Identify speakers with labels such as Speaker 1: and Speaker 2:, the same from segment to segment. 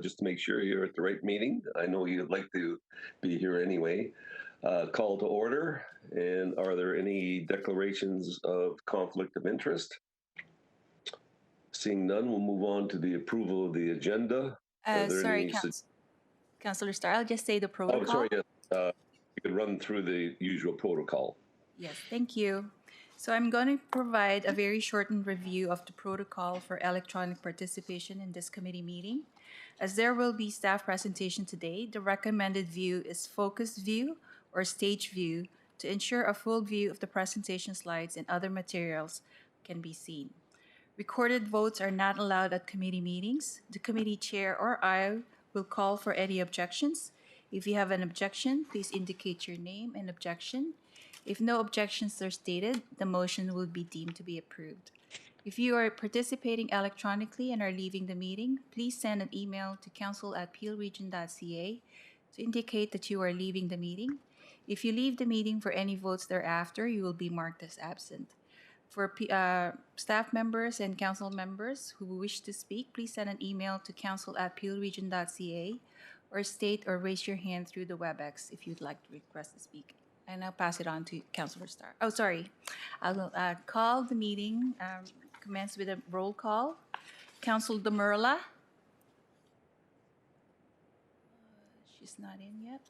Speaker 1: just to make sure you're at the right meeting. I know you'd like to be here anyway. Call to order. And are there any declarations of conflict of interest? Seeing none, we'll move on to the approval of the agenda.
Speaker 2: Sorry, Councillor Starr, I'll just say the protocol.
Speaker 1: Oh, sorry, yes. You could run through the usual protocol.
Speaker 2: Yes, thank you. So I'm going to provide a very shortened review of the protocol for electronic participation in this committee meeting. As there will be staff presentation today, the recommended view is focus view or stage view to ensure a full view of the presentation slides and other materials can be seen. Recorded votes are not allowed at committee meetings. The committee chair or I will call for any objections. If you have an objection, please indicate your name and objection. If no objections are stated, the motion will be deemed to be approved. If you are participating electronically and are leaving the meeting, please send an email to council@peelregion.ca to indicate that you are leaving the meeting. If you leave the meeting for any votes thereafter, you will be marked as absent. For staff members and council members who wish to speak, please send an email to council@peelregion.ca or state or raise your hand through the WebEx if you'd like to request to speak. And I'll pass it on to Councillor Starr. Oh, sorry. I will call the meeting, commence with a roll call. Councillor Demurla. She's not in yet.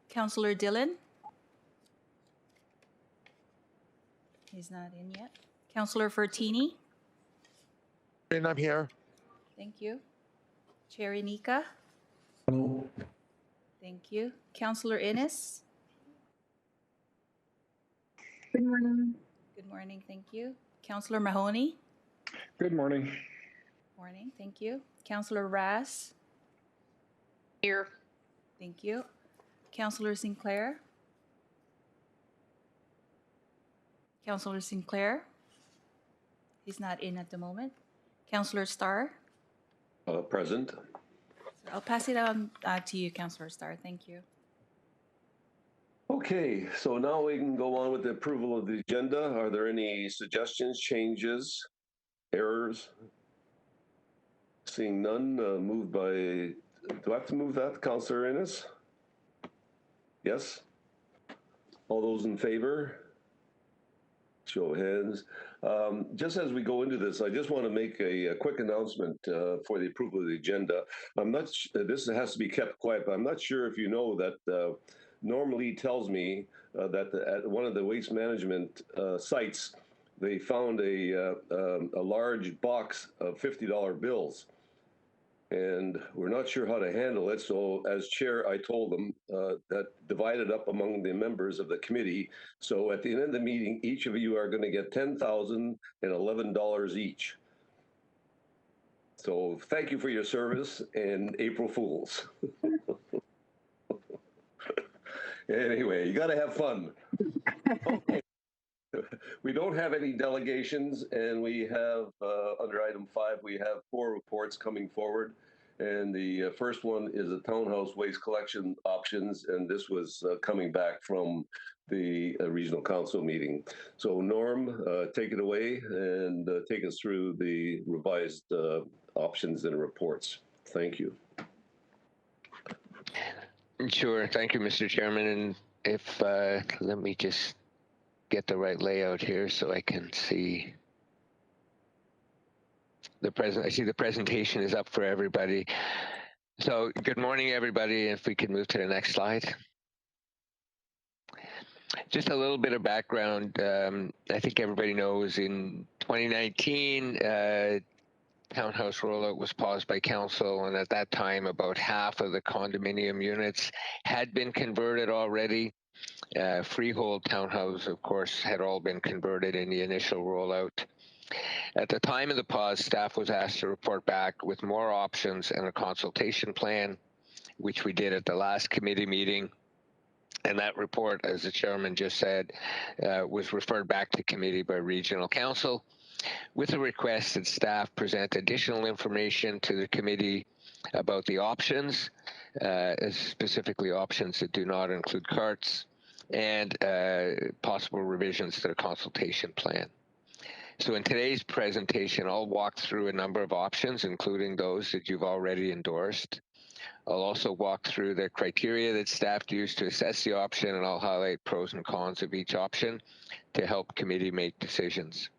Speaker 2: Councillor Dillon. He's not in yet. Councillor Fertini.
Speaker 3: And I'm here.
Speaker 2: Thank you. Chair Nika.
Speaker 4: Hello.
Speaker 2: Thank you. Councillor Innes.
Speaker 5: Good morning.
Speaker 2: Good morning, thank you. Councillor Mahoney.
Speaker 4: Good morning.
Speaker 2: Morning, thank you. Councillor Ras.
Speaker 5: Here.
Speaker 2: Thank you. Councillor Sinclair. Councillor Sinclair. He's not in at the moment. Councillor Starr.
Speaker 1: Present.
Speaker 2: So I'll pass it on to you, Councillor Starr. Thank you.
Speaker 1: Okay, so now we can go on with the approval of the agenda. Are there any suggestions, changes, errors? Seeing none, moved by, do I have to move that, Councillor Innes? Yes? All those in favor? Show of hands. Just as we go into this, I just want to make a quick announcement for the approval of the agenda. I'm not, this has to be kept quiet, but I'm not sure if you know that Norm Lee tells me that at one of the waste management sites, they found a large box of $50 bills. And we're not sure how to handle it. So as chair, I told them that divided up among the members of the committee. So at the end of the meeting, each of you are going to get $10,011 each. So thank you for your service and April Fools. Anyway, you got to have fun. Okay. We don't have any delegations, and we have, under item 5, we have 4 reports coming forward. And the first one is the townhouse waste collection options, and this was coming back from the regional council meeting. So Norm, take it away and take us through the revised options and reports. Thank you.
Speaker 6: Sure. Thank you, Mr. Chairman. And if, let me just get the right layout here so I can see the present. I see the presentation is up for everybody. So good morning, everybody. If we can move to the next slide. Just a little bit of background. I think everybody knows in 2019, townhouse rollout was paused by council, and at that time about half of the condominium units had been converted already. Freehold townhouse, of course, had all been converted in the initial rollout. At the time of the pause, staff was asked to report back with more options and a consultation plan, which we did at the last committee meeting. And that report, as the chairman just said, was referred back to committee by regional council with a request that staff present additional information to the committee about the options, specifically options that do not include carts, and possible revisions to the consultation plan. So in today's presentation, I'll walk through a number of options, including those that you've already endorsed. I'll also walk through the criteria that staff use to assess the option, and I'll highlight pros and cons of each option to help committee make decisions.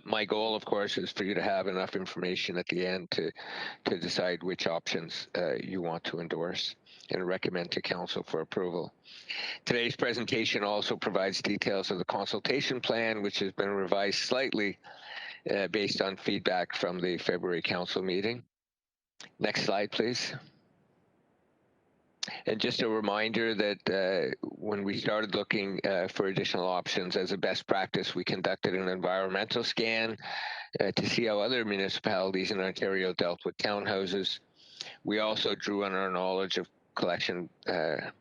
Speaker 6: My goal, of course, is for you to have enough information at the end to decide which options you want to endorse and recommend to council for approval. Today's presentation also provides details of the consultation plan, which has been revised slightly based on feedback from the February council meeting. Next slide, please. And just a reminder that when we started looking for additional options as a best practice, we conducted an environmental scan to see how other municipalities in Ontario dealt with townhouses. We also drew on our knowledge of collection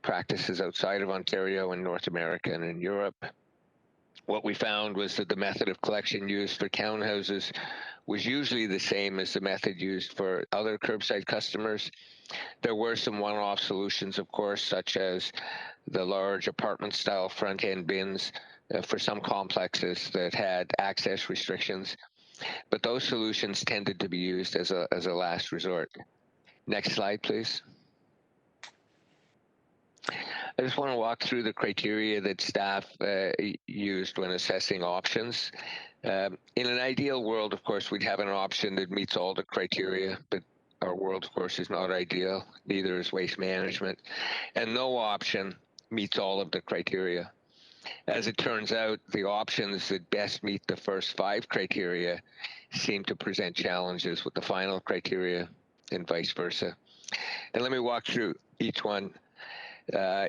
Speaker 6: practices outside of Ontario in North America and in Europe. What we found was that the method of collection used for townhouses was usually the same as the method used for other curbside customers. There were some one-off solutions, of course, such as the large apartment-style front-end bins for some complexes that had access restrictions, but those solutions tended to be used as a last resort. Next slide, please. I just want to walk through the criteria that staff used when assessing options. In an ideal world, of course, we'd have an option that meets all the criteria, but our world, of course, is not ideal. Neither is waste management. And no option meets all of the criteria. As it turns out, the options that best meet the first 5 criteria seem to present challenges with the final criteria and vice versa. And let me walk through each one.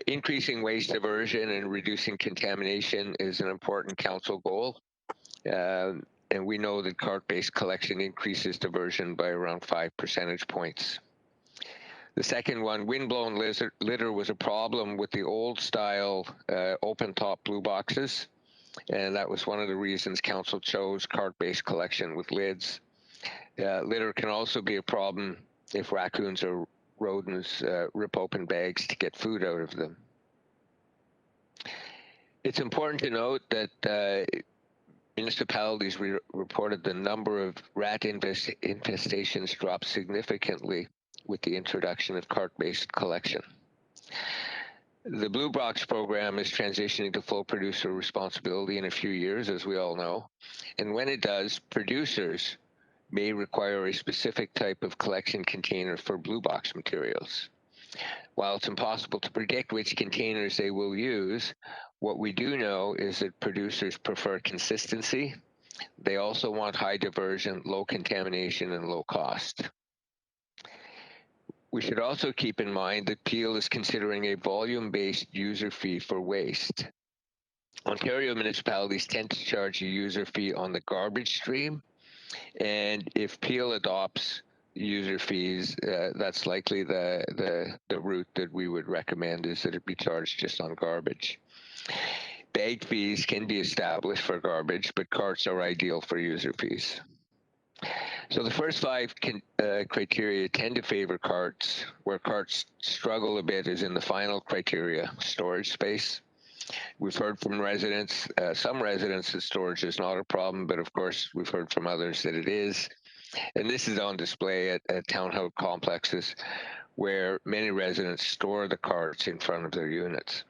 Speaker 6: Increasing waste diversion and reducing contamination is an important council goal. And we know that cart-based collection increases diversion by around 5 percentage points. The second one, windblown litter was a problem with the old style open-top blue boxes. And that was one of the reasons council chose cart-based collection with lids. Litter can also be a problem if raccoons or rodents rip open bags to get food out of them. It's important to note that municipalities reported the number of rat infestations dropped significantly with the introduction of cart-based collection. The Blue Box program is transitioning to full producer responsibility in a few years, as we all know. And when it does, producers may require a specific type of collection container for Blue Box materials. While it's impossible to predict which containers they will use, what we do know is that producers prefer consistency. They also want high diversion, low contamination, and low cost. We should also keep in mind that Peel is considering a volume-based user fee for waste. Ontario municipalities tend to charge a user fee on the garbage stream, and if Peel adopts user fees, that's likely the route that we would recommend, is that it be charged just on garbage. Bag fees can be established for garbage, but carts are ideal for user fees. So the first 5 criteria tend to favor carts. Where carts struggle a bit is in the final criteria, storage space. We've heard from residents, some residents, that storage is not a problem, but of course we've heard from others that it is. And this is on display at townhouse complexes where many residents store the carts in front of their units.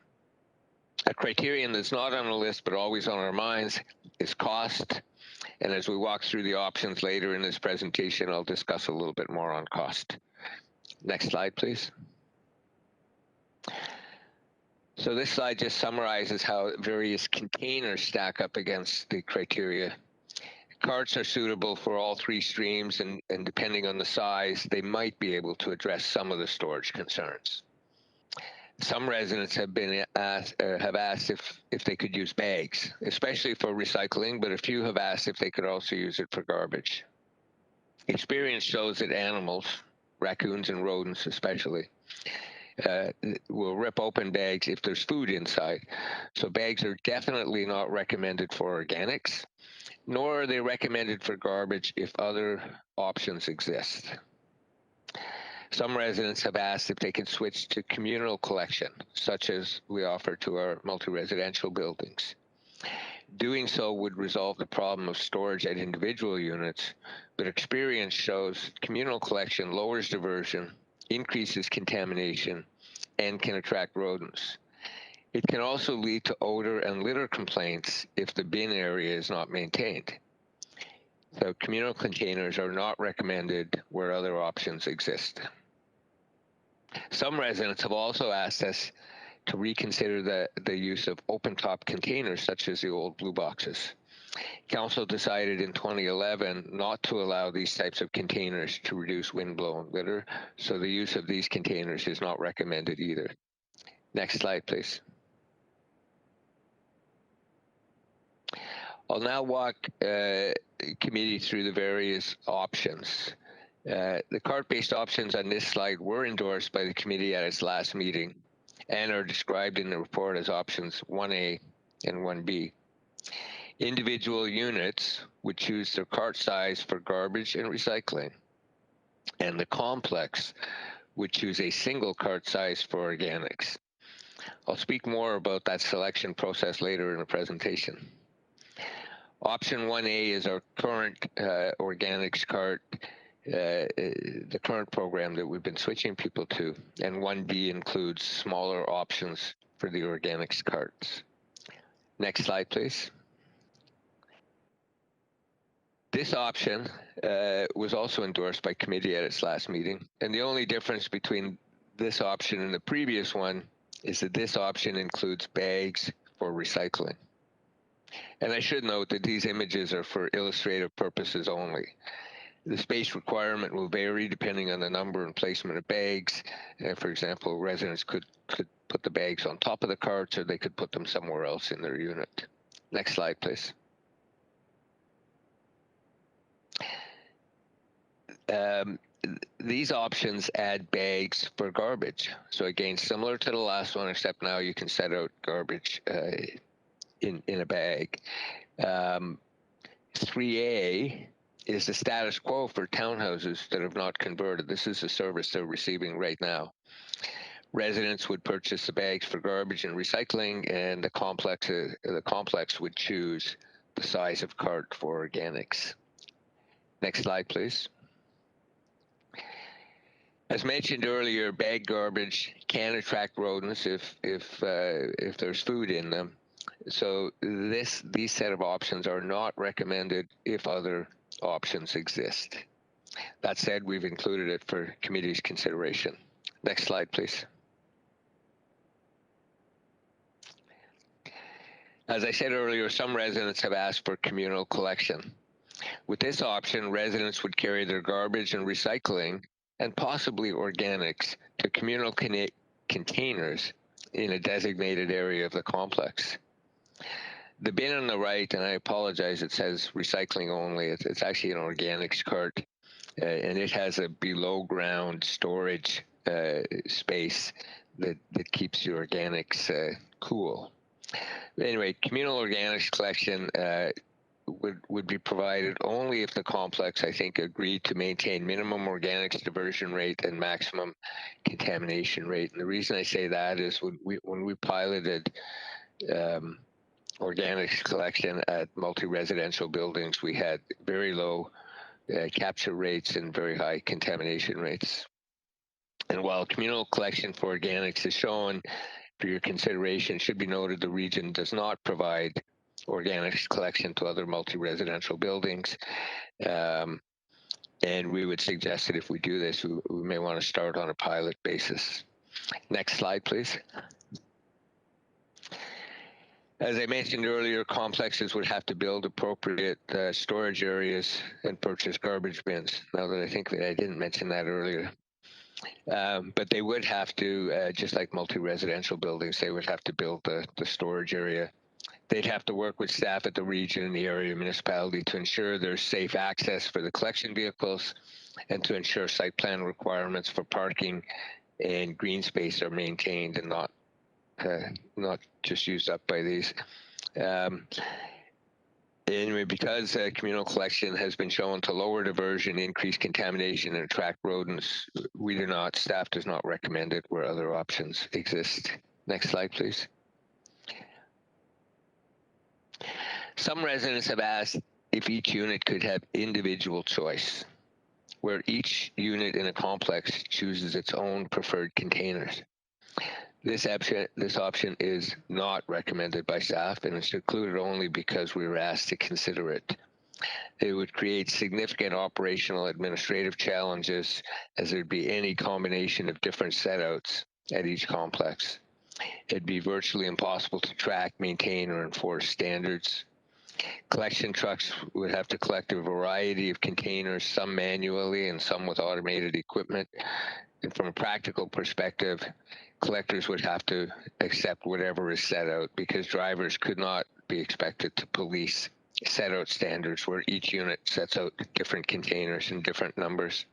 Speaker 6: A criterion that's not on the list but always on our minds is cost. And as we walk through the options later in this presentation, I'll discuss a little bit more on cost. Next slide, please. So this slide just summarizes how various containers stack up against the criteria. Carts are suitable for all 3 streams, and depending on the size, they might be able to address some of the storage concerns. Some residents have asked if they could use bags, especially for recycling, but a few have asked if they could also use it for garbage. Experience shows that animals, raccoons and rodents especially, will rip open bags if there's food inside. So bags are definitely not recommended for organics, nor are they recommended for garbage if other options exist. Some residents have asked if they could switch to communal collection, such as we offer to our multi-residential buildings. Doing so would resolve the problem of storage at individual units, but experience shows communal collection lowers diversion, increases contamination, and can attract rodents. It can also lead to odor and litter complaints if the bin area is not maintained. So communal containers are not recommended where other options exist. Some residents have also asked us to reconsider the use of open-top containers such as the old blue boxes. Council decided in 2011 not to allow these types of containers to reduce wind-blown litter, so the use of these containers is not recommended either. Next slide, please. I'll now walk committee through the various options. The cart-based options on this slide were endorsed by the committee at its last meeting and are described in the report as options 1A and 1B. Individual units would choose their cart size for garbage and recycling, and the complex would choose a single cart size for organics. I'll speak more about that selection process later in the presentation. Option 1A is our current organics cart, the current program that we've been switching people to, and 1B includes smaller options for the organics carts. Next slide, please. This option was also endorsed by committee at its last meeting, and the only difference between this option and the previous one is that this option includes bags for recycling. And I should note that these images are for illustrative purposes only. The space requirement will vary depending on the number and placement of bags. For example, residents could put the bags on top of the carts, or they could put them somewhere else in their unit. Next slide, please. These options add bags for garbage. So again, similar to the last one, except now you can set out garbage in a bag. 3A is the status quo for townhouses that have not converted. This is the service they're receiving right now. Residents would purchase the bags for garbage and recycling, and the complex would choose the size of cart for organics. Next slide, please. As mentioned earlier, bag garbage can attract rodents if there's food in them. So these set of options are not recommended if other options exist. That said, we've included it for committee's consideration. Next slide, please. As I said earlier, some residents have asked for communal collection. With this option, residents would carry their garbage and recycling and possibly organics to communal containers in a designated area of the complex. The bin on the right, and I apologize, it says recycling only. It's actually an organics cart, and it has a below ground storage space that keeps the organics cool. Anyway, communal organics collection would be provided only if the complex, I think, agreed to maintain minimum organics diversion rate and maximum contamination rate. And the reason I say that is when we piloted organics collection at multi-residential buildings, we had very low capture rates and very high contamination rates. And while communal collection for organics is shown for your consideration, it should be noted the region does not provide organics collection to other multi-residential buildings. And we would suggest that if we do this, we may want to start on a pilot basis. Next slide, please. As I mentioned earlier, complexes would have to build appropriate storage areas and purchase garbage bins. Now that I think that I didn't mention that earlier. But they would have to, just like multi-residential buildings, they would have to build the storage area. They'd have to work with staff at the region and the area municipality to ensure there's safe access for the collection vehicles and to ensure site plan requirements for parking and green space are maintained and not just used up by these. Anyway, because communal collection has been shown to lower diversion, increase contamination, and attract rodents, staff does not recommend it where other options exist. Next slide, please. Some residents have asked if each unit could have individual choice, where each unit in a complex chooses its own preferred containers. This option is not recommended by staff, and it's included only because we were asked to consider it. It would create significant operational administrative challenges, as there'd be any combination of different setouts at each complex. It'd be virtually impossible to track, maintain, or enforce standards. Collection trucks would have to collect a variety of containers, some manually and some with automated equipment. And from a practical perspective, collectors would have to accept whatever is set out, because drivers could not be expected to police set out standards where each unit sets out different containers in different numbers.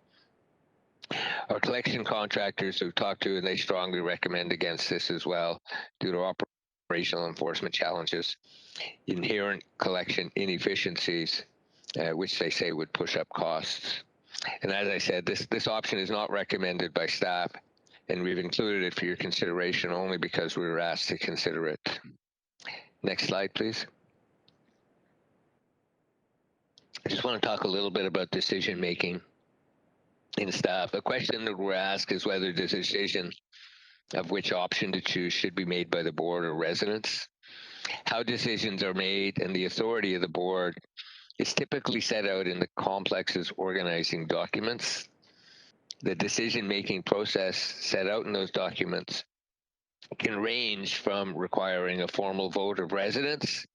Speaker 6: Our collection contractors we've talked to, and they strongly recommend against this as well, due to operational enforcement challenges, inherent collection inefficiencies, which they say would push up costs. And as I said, this option is not recommended by staff, and we've included it for your consideration only because we were asked to consider it. Next slide, please. I just want to talk a little bit about decision making in staff. A question that we're asked is whether the decision of which option to choose should be made by the board or residents. How decisions are made and the authority of the board is typically set out in the complex's organizing documents. The decision-making process set out in those documents can range from requiring a formal vote of residents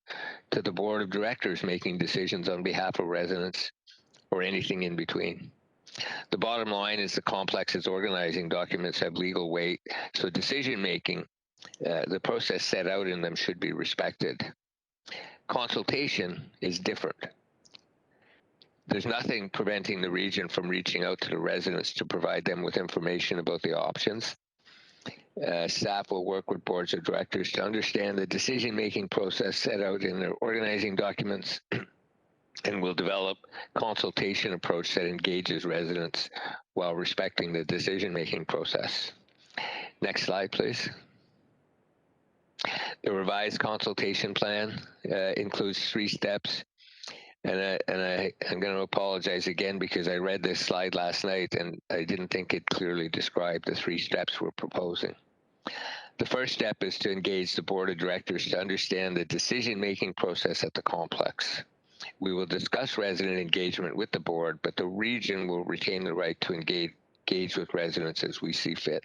Speaker 6: to the board of directors making decisions on behalf of residents, or anything in between. The bottom line is the complex's organizing documents have legal weight, so decision-making, the process set out in them, should be respected. Consultation is different. There's nothing preventing the region from reaching out to the residents to provide them with information about the options. Staff will work with boards of directors to understand the decision-making process set out in their organizing documents and will develop consultation approach that engages residents while respecting the decision-making process. Next slide, please. The revised consultation plan includes 3 steps. I'm going to apologize again because I read this slide last night and I didn't think it clearly described the 3 steps we're proposing. The first step is to engage the board of directors to understand the decision-making process at the complex. We will discuss resident engagement with the board, but the region will retain the right to engage with residents as we see fit.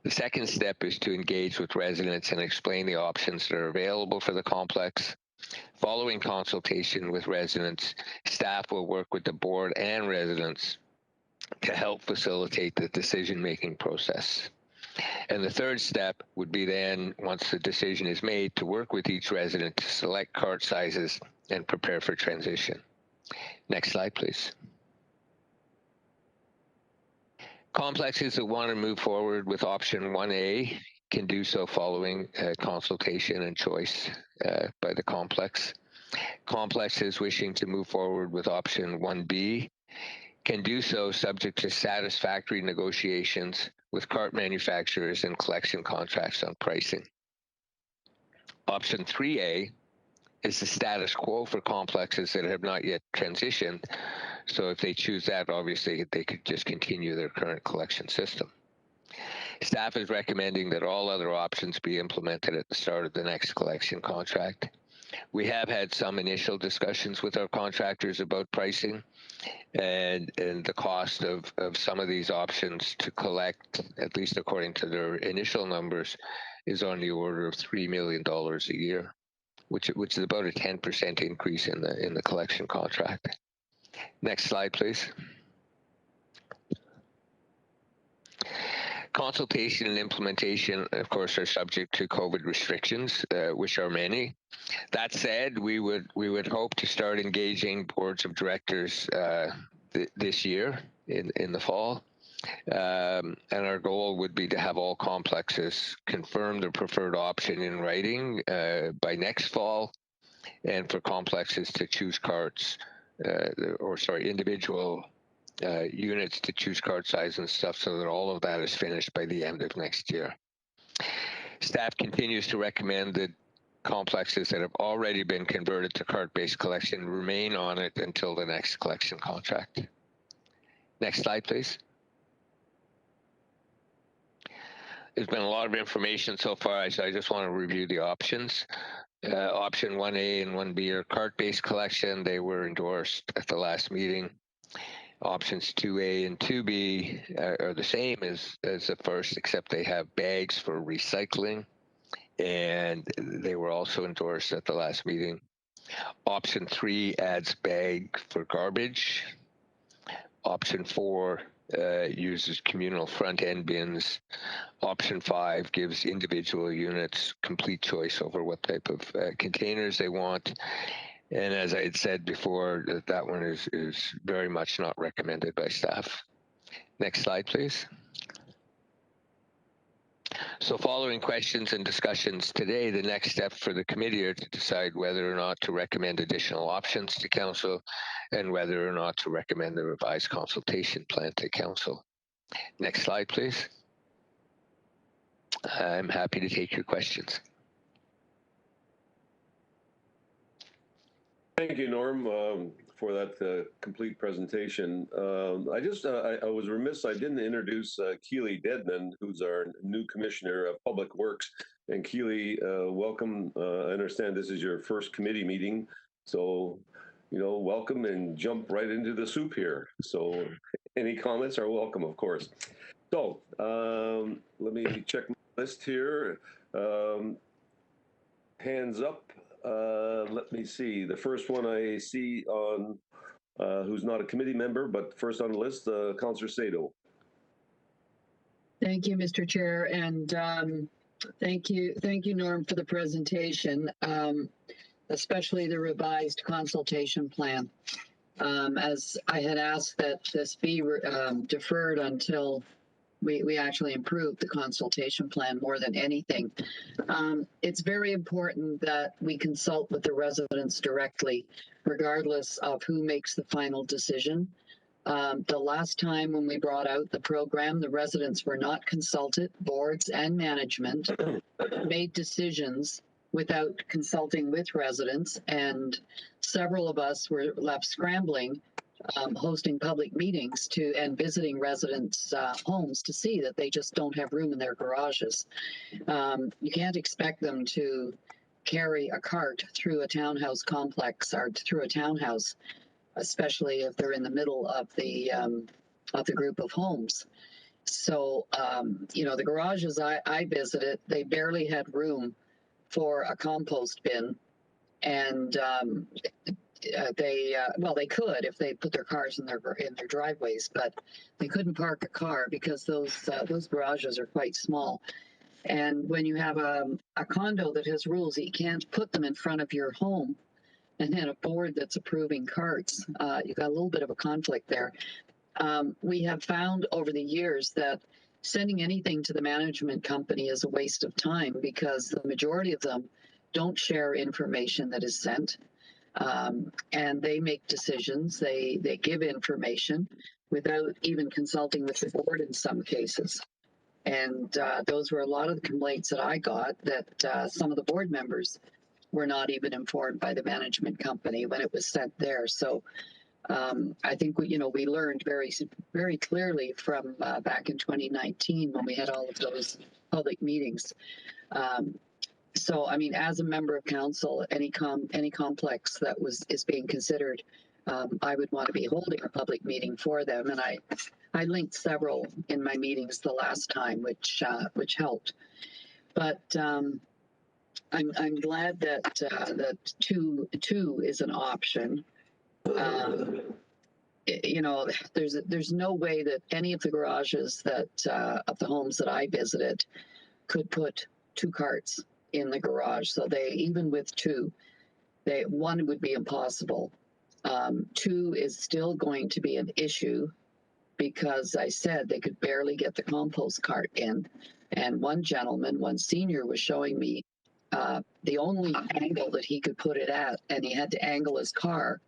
Speaker 6: The second step is to engage with residents and explain the options that are available for the complex. Following consultation with residents, staff will work with the board and residents to help facilitate the decision-making process. And the third step would be then, once the decision is made, to work with each resident to select cart sizes and prepare for transition. Next slide, please. Complexes that want to move forward with option 1A can do so following consultation and choice by the complex. Complexes wishing to move forward with option 1B can do so subject to satisfactory negotiations with cart manufacturers and collection contracts on pricing. Option 3A is the status quo for complexes that have not yet transitioned. So if they choose that, obviously they could just continue their current collection system. Staff is recommending that all other options be implemented at the start of the next collection contract. We have had some initial discussions with our contractors about pricing and the cost of some of these options to collect, at least according to their initial numbers, is on the order of $3 million a year, which is about a 10% increase in the collection contract. Next slide, please. Consultation and implementation, of course, are subject to COVID restrictions, which are many. That said, we would hope to start engaging boards of directors this year in the fall. And our goal would be to have all complexes confirm their preferred option in writing by next fall, and for complexes to choose carts, individual units to choose cart size and stuff, so that all of that is finished by the end of next year. Staff continues to recommend that complexes that have already been converted to cart-based collection remain on it until the next collection contract. Next slide, please. There's been a lot of information so far, so I just want to review the options. Option 1A and 1B are cart-based collection. They were endorsed at the last meeting. Options 2A and 2B are the same as the first, except they have bags for recycling, and they were also endorsed at the last meeting. Option 3 adds bag for garbage. Option 4 uses communal front-end bins. Option 5 gives individual units complete choice over what type of containers they want. And as I had said before, that one is very much not recommended by staff. Next slide, please. So following questions and discussions today, the next step for the committee are to decide whether or not to recommend additional options to council and whether or not to recommend the revised consultation plan to council. Next slide, please. I'm happy to take your questions.
Speaker 1: Thank you, Norm, for that complete presentation. I was remiss, I didn't introduce Keely Dedman, who's our new Commissioner of Public Works. And Keely, welcome. I understand this is your first committee meeting. So, welcome and jump right into the soup here. So any comments are welcome, of course. So let me check my list here. Hands up. Let me see. The first one I see on who's not a committee member, but first on the list, Councillor Sado.
Speaker 7: Thank you, Mr. Chair, and thank you, Norm, for the presentation, especially the revised consultation plan. As I had asked that this be deferred until we actually improved the consultation plan more than anything. It's very important that we consult with the residents directly, regardless of who makes the final decision. The last time when we brought out the program, the residents were not consulted. Boards and management made decisions without consulting with residents, and several of us were left scrambling, hosting public meetings and visiting residents' homes to see that they just don't have room in their garages. You can't expect them to carry a cart through a townhouse complex or through a townhouse, especially if they're in the middle of the group of homes. So, the garages I visited, they barely had room for a compost bin, and they could if they put their cars in their driveways, but they couldn't park a car because those garages are quite small. And when you have a condo that has rules that you can't put them in front of your home, and then a board that's approving carts, you've got a little bit of a conflict there. We have found over the years that sending anything to the management company is a waste of time because the majority of them don't share information that is sent. And they make decisions, they give information without even consulting with the board in some cases. And those were a lot of the complaints that I got, that some of the board members were not even informed by the management company when it was sent there. So I think we learned very, very clearly from back in 2019 when we had all of those public meetings. So, I mean, as a member of council, any complex that is being considered, I would want to be holding a public meeting for them, and I linked several in my meetings the last time, which helped. But I'm glad that two is an option. There's no way that any of the garages of the homes that I visited could put two carts in the garage. So even with two, one would be impossible. Two is still going to be an issue because I said they could barely get the compost cart in. And one senior was showing me the only angle that he could put it at, and he had to angle his car.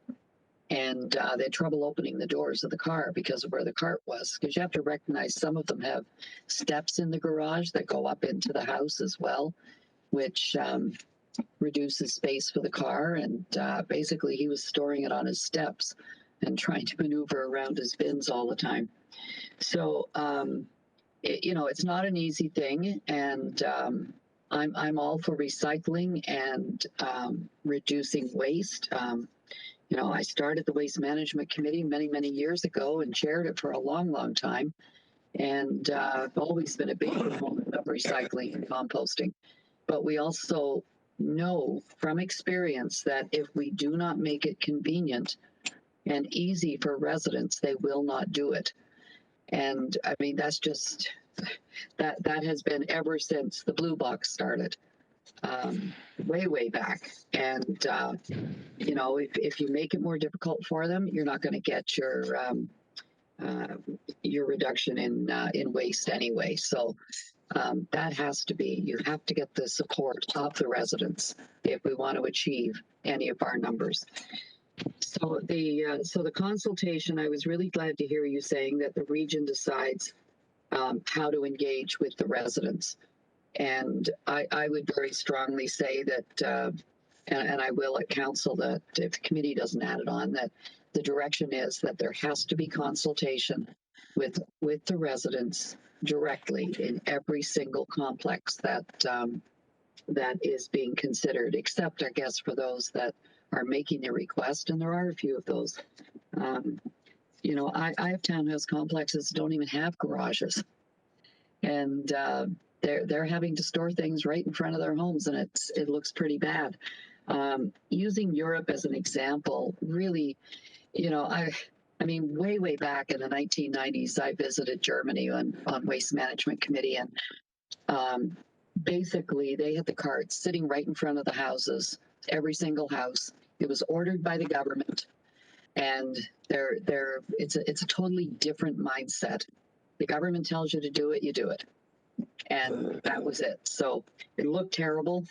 Speaker 7: And they had trouble opening the doors of the car because of where the cart was. Because you have to recognize some of them have steps in the garage that go up into the house as well, which reduces space for the car, and basically he was storing it on his steps and trying to maneuver around his bins all the time. So, it's not an easy thing, and I'm all for recycling and reducing waste. I started the Waste Management Committee many, many years ago and chaired it for a long, long time. And I've always been a big proponent of recycling and composting. But we also know from experience that if we do not make it convenient and easy for residents, they will not do it. And I mean, that's just, that has been ever since the Blue Box started, way, way back. And, if you make it more difficult for them, you're not going to get your reduction in waste anyway. So that has to be, you have to get the support of the residents if we want to achieve any of our numbers. So the consultation, I was really glad to hear you saying that the region decides how to engage with the residents. And I would very strongly say that, and I will at council, that if the committee doesn't add it on, that the direction is that there has to be consultation with the residents directly in every single complex that is being considered, except I guess for those that are making a request, and there are a few of those. I have townhouse complexes that don't even have garages, and they're having to store things right in front of their homes, and it looks pretty bad. Using Europe as an example, really, I mean, way, way back in the 1990s, I visited Germany on Waste Management Committee, and basically they had the carts sitting right in front of the houses, every single house. It was ordered by the government, and it's a totally different mindset. The government tells you to do it, you do it. And that was it. So it looked terrible.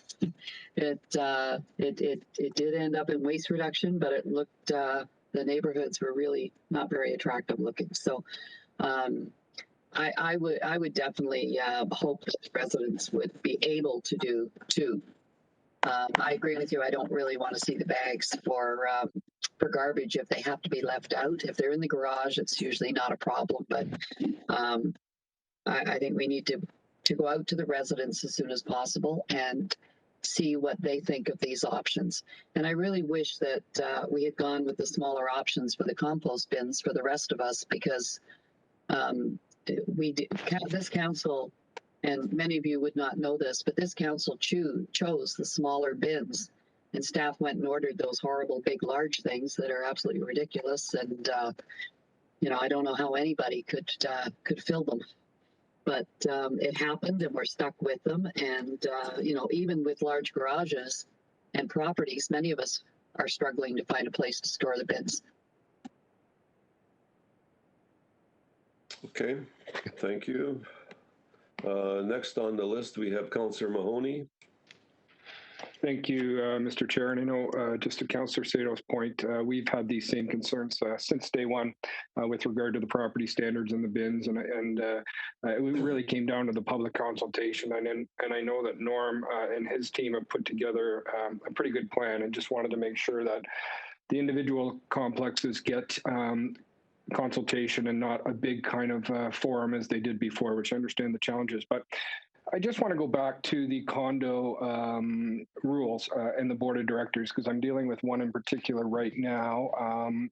Speaker 7: It did end up in waste reduction, but it looked, the neighborhoods were really not very attractive looking. So I would definitely hope that residents would be able to do too. I agree with you. I don't really want to see the bags for garbage if they have to be left out. If they're in the garage, it's usually not a problem. But I think we need to go out to the residents as soon as possible and see what they think of these options. And I really wish that we had gone with the smaller options for the compost bins for the rest of us, because this council, and many of you would not know this, but this council chose the smaller bins, and staff went and ordered those horrible big large things that are absolutely ridiculous. And I don't know how anybody could fill them. But it happened, and we're stuck with them. And, even with large garages and properties, many of us are struggling to find a place to store the bins.
Speaker 1: Okay, thank you. Next on the list, we have Councillor Mahoney.
Speaker 4: Thank you, Mr. Chair. And I know, just to Councillor Sato's point, we've had these same concerns since day one with regard to the property standards and the bins, and it really came down to the public consultation. And I know that Norm and his team have put together a pretty good plan, and just wanted to make sure that the individual complexes get consultation and not a big kind of forum as they did before, which I understand the challenges. But I just want to go back to the condo rules and the board of directors, because I'm dealing with one in particular right now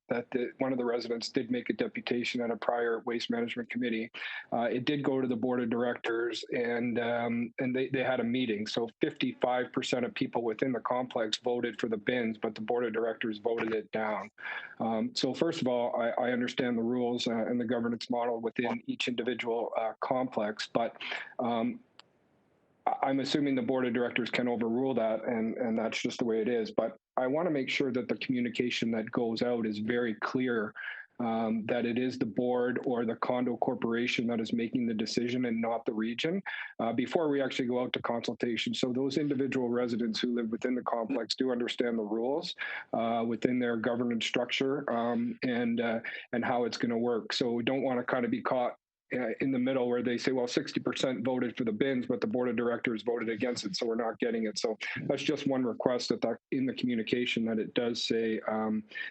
Speaker 4: that one of the residents did make a deputation at a prior waste management committee. It did go to the board of directors, and they had a meeting. So 55% of people within the complex voted for the bins, but the board of directors voted it down. So first of all, I understand the rules and the governance model within each individual complex, but I'm assuming the board of directors can overrule that, and that's just the way it is. But I want to make sure that the communication that goes out is very clear, that it is the board or the condo corporation that is making the decision and not the region, before we actually go out to consultation. So those individual residents who live within the complex do understand the rules within their governance structure, and how it's going to work. So we don't want to kind of be caught in the middle where they say, well, 60% voted for the bins, but the board of directors voted against it, so we're not getting it. So that's just one request that in the communication that it does say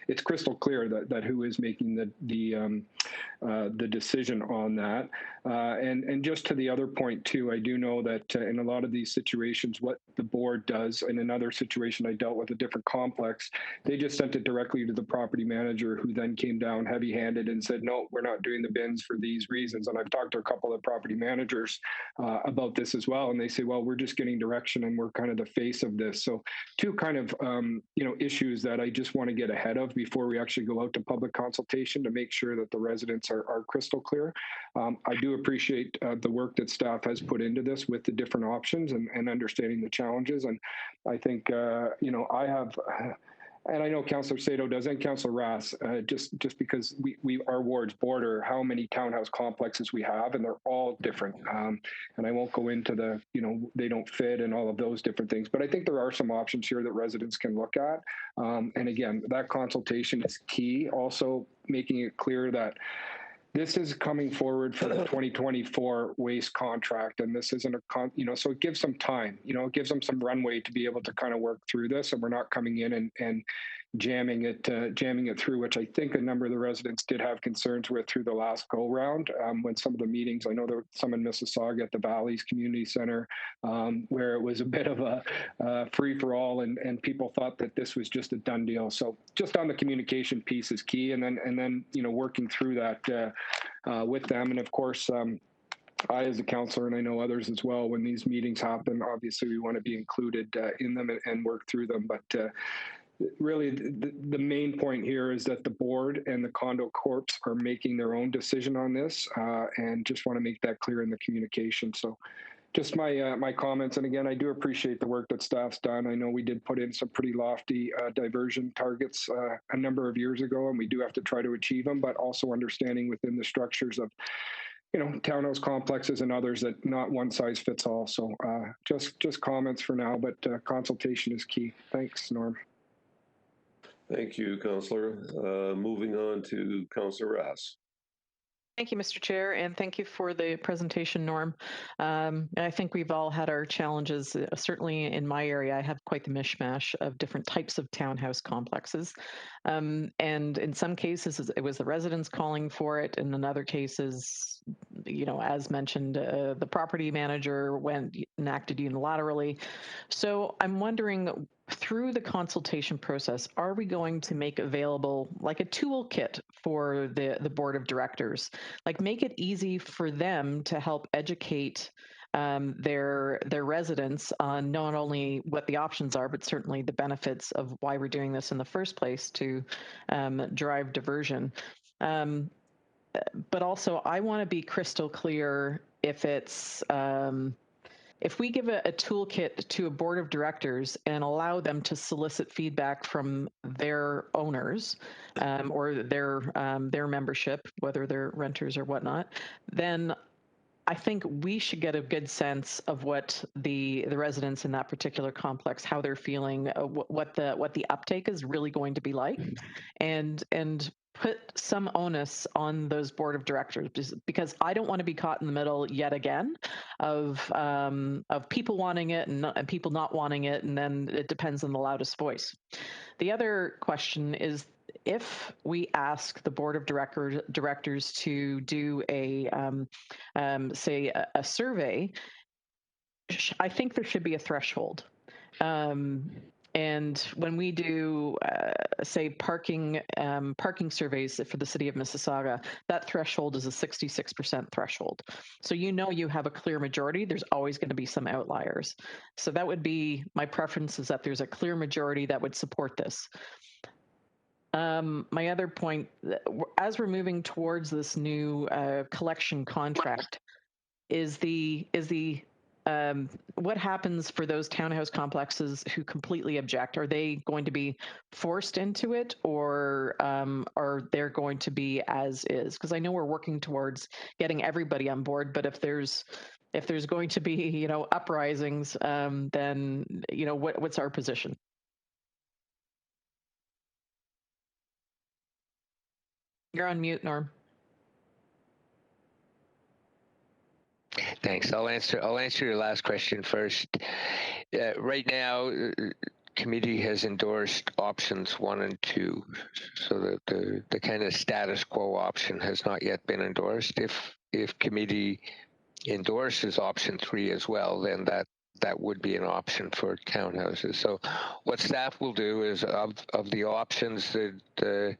Speaker 4: it's crystal clear that who is making the decision on that. And just to the other point too, I do know that in a lot of these situations, what the board does, in another situation I dealt with a different complex, they just sent it directly to the property manager, who then came down heavy-handed and said, no, we're not doing the bins for these reasons. And I've talked to a couple of property managers about this as well, and they say, well, we're just getting direction and we're kind of the face of this. So two kind of issues that I just want to get ahead of before we actually go out to public consultation, to make sure that the residents are crystal clear. I do appreciate the work that staff has put into this with the different options and understanding the challenges. And I think, I have, and I know Councillor Sato does, and Councillor Rass, just because our wards border how many townhouse complexes we have, and they're all different. And I won't go into the, they don't fit and all of those different things. But I think there are some options here that residents can look at. And again, that consultation is key. Also making it clear that this is coming forward for the 2024 waste contract, and this isn't so it gives them time, it gives them some runway to be able to kind of work through this, and we're not coming in and jamming it through, which I think a number of the residents did have concerns with through the last go round. When some of the meetings, I know there were some in Mississauga at the Valleys Community Center, where it was a bit of a free for all, and people thought that this was just a done deal. So just on the communication piece is key, and then working through that with them, and of course. I, as a counselor, and I know others as well, when these meetings happen, obviously we want to be included in them and work through them. But really, the main point here is that the board and the condo corps are making their own decision on this, and just want to make that clear in the communication. So just my comments. And again, I do appreciate the work that staff's done. I know we did put in some pretty lofty diversion targets a number of years ago, and we do have to try to achieve them, but also understanding within the structures of townhouse complexes and others that not one size fits all. So just comments for now, but consultation is key. Thanks, Norm.
Speaker 1: Thank you, Councillor. Moving on to Councillor Rass.
Speaker 8: Thank you, Mr. Chair, and thank you for the presentation, Norm. I think we've all had our challenges. Certainly in my area, I have quite the mishmash of different types of townhouse complexes. And in some cases, it was the residents calling for it. And in other cases, as mentioned, the property manager enacted unilaterally. So I'm wondering, through the consultation process, are we going to make available like a toolkit for the board of directors? Like make it easy for them to help educate their residents on not only what the options are, but certainly the benefits of why we're doing this in the first place to drive diversion. But also, I want to be crystal clear if it's if we give a toolkit to a board of directors and allow them to solicit feedback from their owners or their membership, whether they're renters or whatnot, then I think we should get a good sense of what the residents in that particular complex, how they're feeling, what the uptake is really going to be like, and put some onus on those board of directors, because I don't want to be caught in the middle yet again of people wanting it and people not wanting it, and then it depends on the loudest voice. The other question is, if we ask the board of directors to do say a survey, I think there should be a threshold. And when we do, say, parking surveys for the city of Mississauga, that threshold is a 66% threshold. So you have a clear majority. There's always going to be some outliers. So that would be my preference, is that there's a clear majority that would support this. My other point, as we're moving towards this new collection contract, is what happens for those townhouse complexes who completely object? Are they going to be forced into it, or are they going to be as is? Because I know we're working towards getting everybody on board, but if there's going to be uprisings, then what's our position? You're on mute, Norm.
Speaker 6: Thanks. I'll answer your last question first. Right now, committee has endorsed options 1 and 2, so that the kind of status quo option has not yet been endorsed. If committee endorses option 3 as well, then that would be an option for townhouses. So what staff will do is of the options that the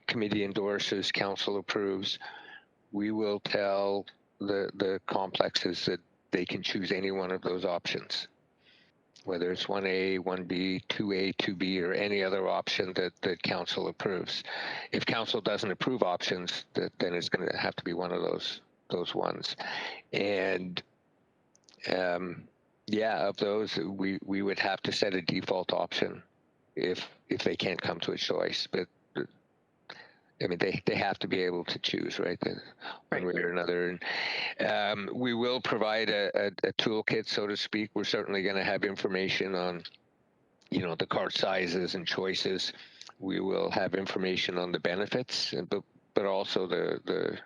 Speaker 6: committee endorses, council approves, we will tell the complexes that they can choose any one of those options, whether it's 1A, 1B, 2A, 2B, or any other option that council approves. If council doesn't approve options, then it's going to have to be one of those ones. And of those, we would have to set a default option if they can't come to a choice. But I mean, they have to be able to choose, right? One way or another. And we will provide a toolkit, so to speak. We're certainly going to have information on, the cart sizes and choices. We will have information on the benefits, but also the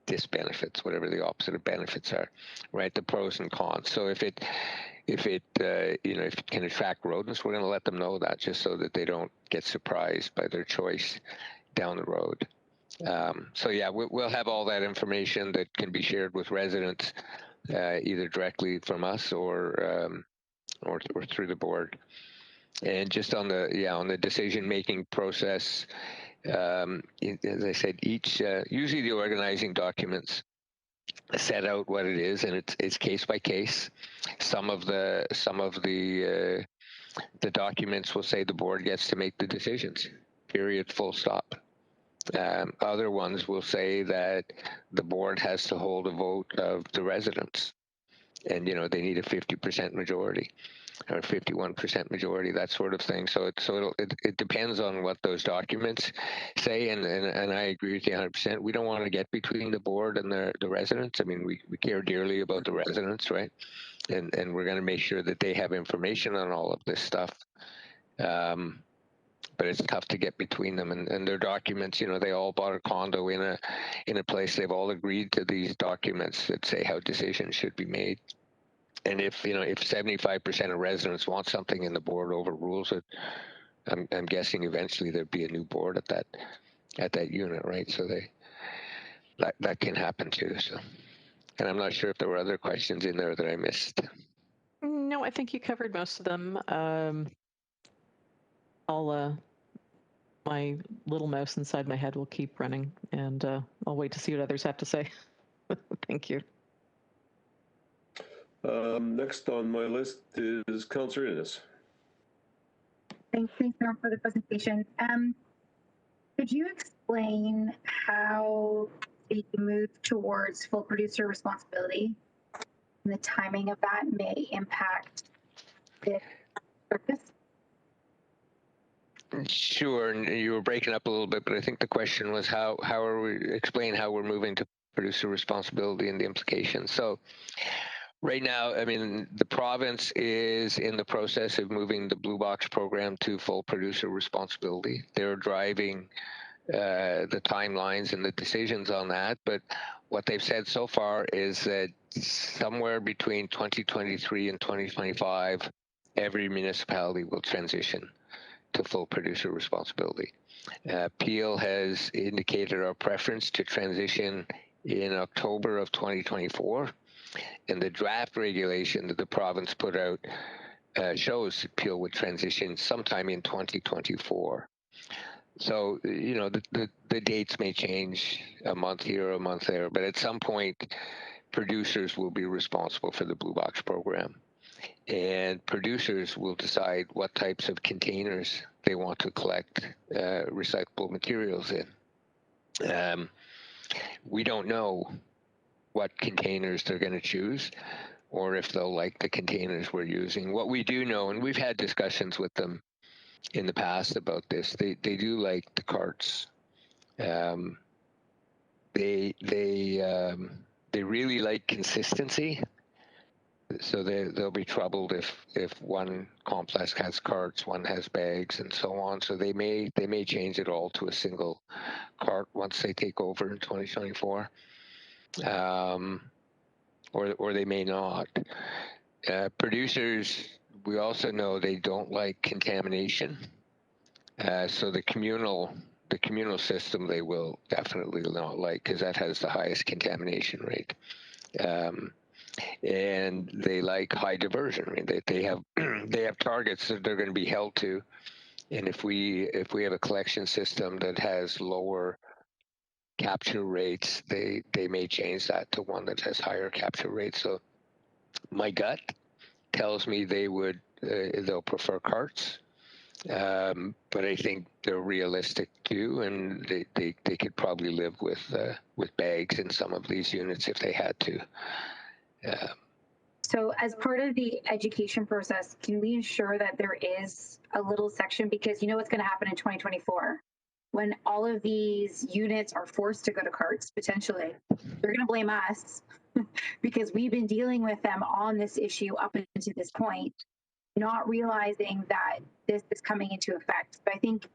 Speaker 6: disbenefits, whatever the opposite of benefits are, right? The pros and cons. So if it can attract rodents, we're going to let them know that, just so that they don't get surprised by their choice down the road. We'll have all that information that can be shared with residents, either directly from us or through the board. And just on the decision-making process, as I said, usually the organizing documents set out what it is, and it's case by case. Some of the documents will say the board gets to make the decisions. Period. Full stop. Other ones will say that the board has to hold a vote of the residents, and they need a 50% majority or 51% majority, that sort of thing. So it depends on what those documents say, and I agree with you 100%. We don't want to get between the board and the residents. I mean, we care dearly about the residents, right? And we're going to make sure that they have information on all of this stuff. But it's tough to get between them and their documents. They all bought a condo in a place. They've all agreed to these documents that say how decisions should be made. And if 75% of residents want something and the board overrules it, I'm guessing eventually there'd be a new board at that unit, right? So that can happen too. So, and I'm not sure if there were other questions in there that I missed.
Speaker 8: No, I think you covered most of them. My little mouse inside my head will keep running, and I'll wait to see what others have to say. Thank you.
Speaker 1: Next on my list is Councillor Innes.
Speaker 5: Thanks, Norm, for the presentation. Could you explain how the move towards full producer responsibility and the timing of that may impact the purpose?
Speaker 6: Sure, and you were breaking up a little bit, but I think the question was how we're moving to producer responsibility and the implications. So right now, I mean, the province is in the process of moving the Blue Box program to full producer responsibility. They're driving the timelines and the decisions on that, but what they've said so far is that somewhere between 2023 and 2025, every municipality will transition to full producer responsibility. Peel has indicated our preference to transition in October of 2024, and the draft regulation that the province put out shows Peel would transition sometime in 2024. So, the dates may change a month here, a month there, but at some point, producers will be responsible for the Blue Box program. And producers will decide what types of containers they want to collect recyclable materials in. We don't know what containers they're going to choose or if they'll like the containers we're using. What we do know, and we've had discussions with them in the past about this, they do like the carts. They really like consistency. So they'll be troubled if one complex has carts, one has bags, and so on. So they may change it all to a single cart once they take over in 2024. or they may not. Producers, we also know they don't like contamination. So the communal system they will definitely not like, because that has the highest contamination rate. And they like high diversion. I mean, they have they have targets that they're going to be held to. And if we have a collection system that has lower capture rates, they may change that to one that has higher capture rates. So my gut tells me they'll prefer carts. But I think they're realistic too, and they could probably live with bags in some of these units if they had to.
Speaker 5: So as part of the education process, can we ensure that there is a little section, because you know what's going to happen in 2024 when all of these units are forced to go to carts, potentially, they're going to blame us because we've been dealing with them on this issue up until this point, not realizing that this is coming into effect. But I think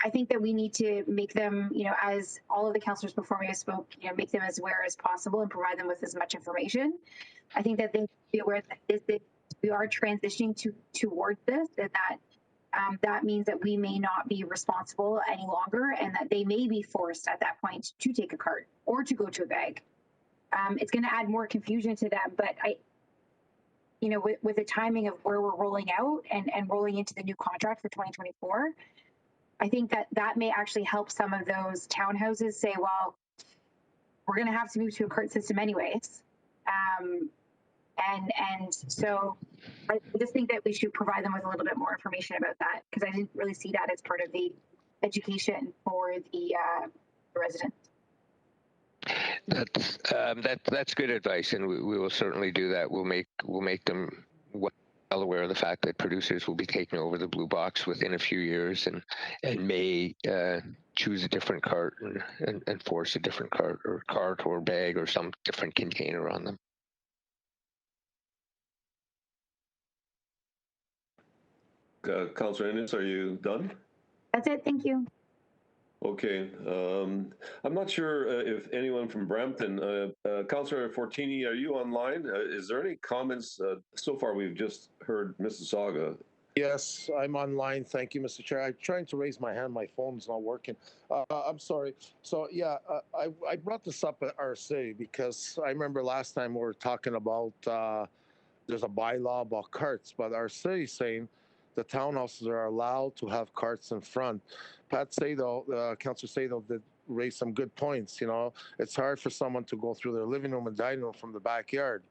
Speaker 5: I think that we need to make them, you know, as all of the councillors before me have spoke, you know, make them as aware as possible and provide them with as much information. I think that they be aware that we are transitioning towards this, and that that means that we may not be responsible any longer, and that they may be forced at that point to take a cart or to go to a bag. It's going to add more confusion to them, but you know, with the timing of where we're rolling out and rolling into the new contract for 2024, I think that may actually help some of those townhouses say, well, we're going to have to move to a cart system anyways. And so I just think that we should provide them with a little bit more information about that, because I didn't really see that as part of the education for the residents.
Speaker 6: That's good advice, and we will certainly do that. We'll make them well aware of the fact that producers will be taking over the blue box within a few years, and may choose a different cart and force a different cart or bag or some different container on them.
Speaker 1: Councillor Ennis, are you done?
Speaker 5: That's it. Thank you.
Speaker 1: Okay. I'm not sure if anyone from Brampton, Councillor Fortini, are you online? Is there any comments? So far, we've just heard Mississauga.
Speaker 3: Yes, I'm online. Thank you, Mr. Chair. I'm trying to raise my hand. My phone's not working. I'm sorry. So, yeah, I brought this up at our city because I remember last time we were talking about there's a bylaw about carts, but our city's saying the townhouses are allowed to have carts in front. Pat Sado, Councillor Sado, did raise some good points. You know, it's hard for someone to go through their living room and dining room from the backyard.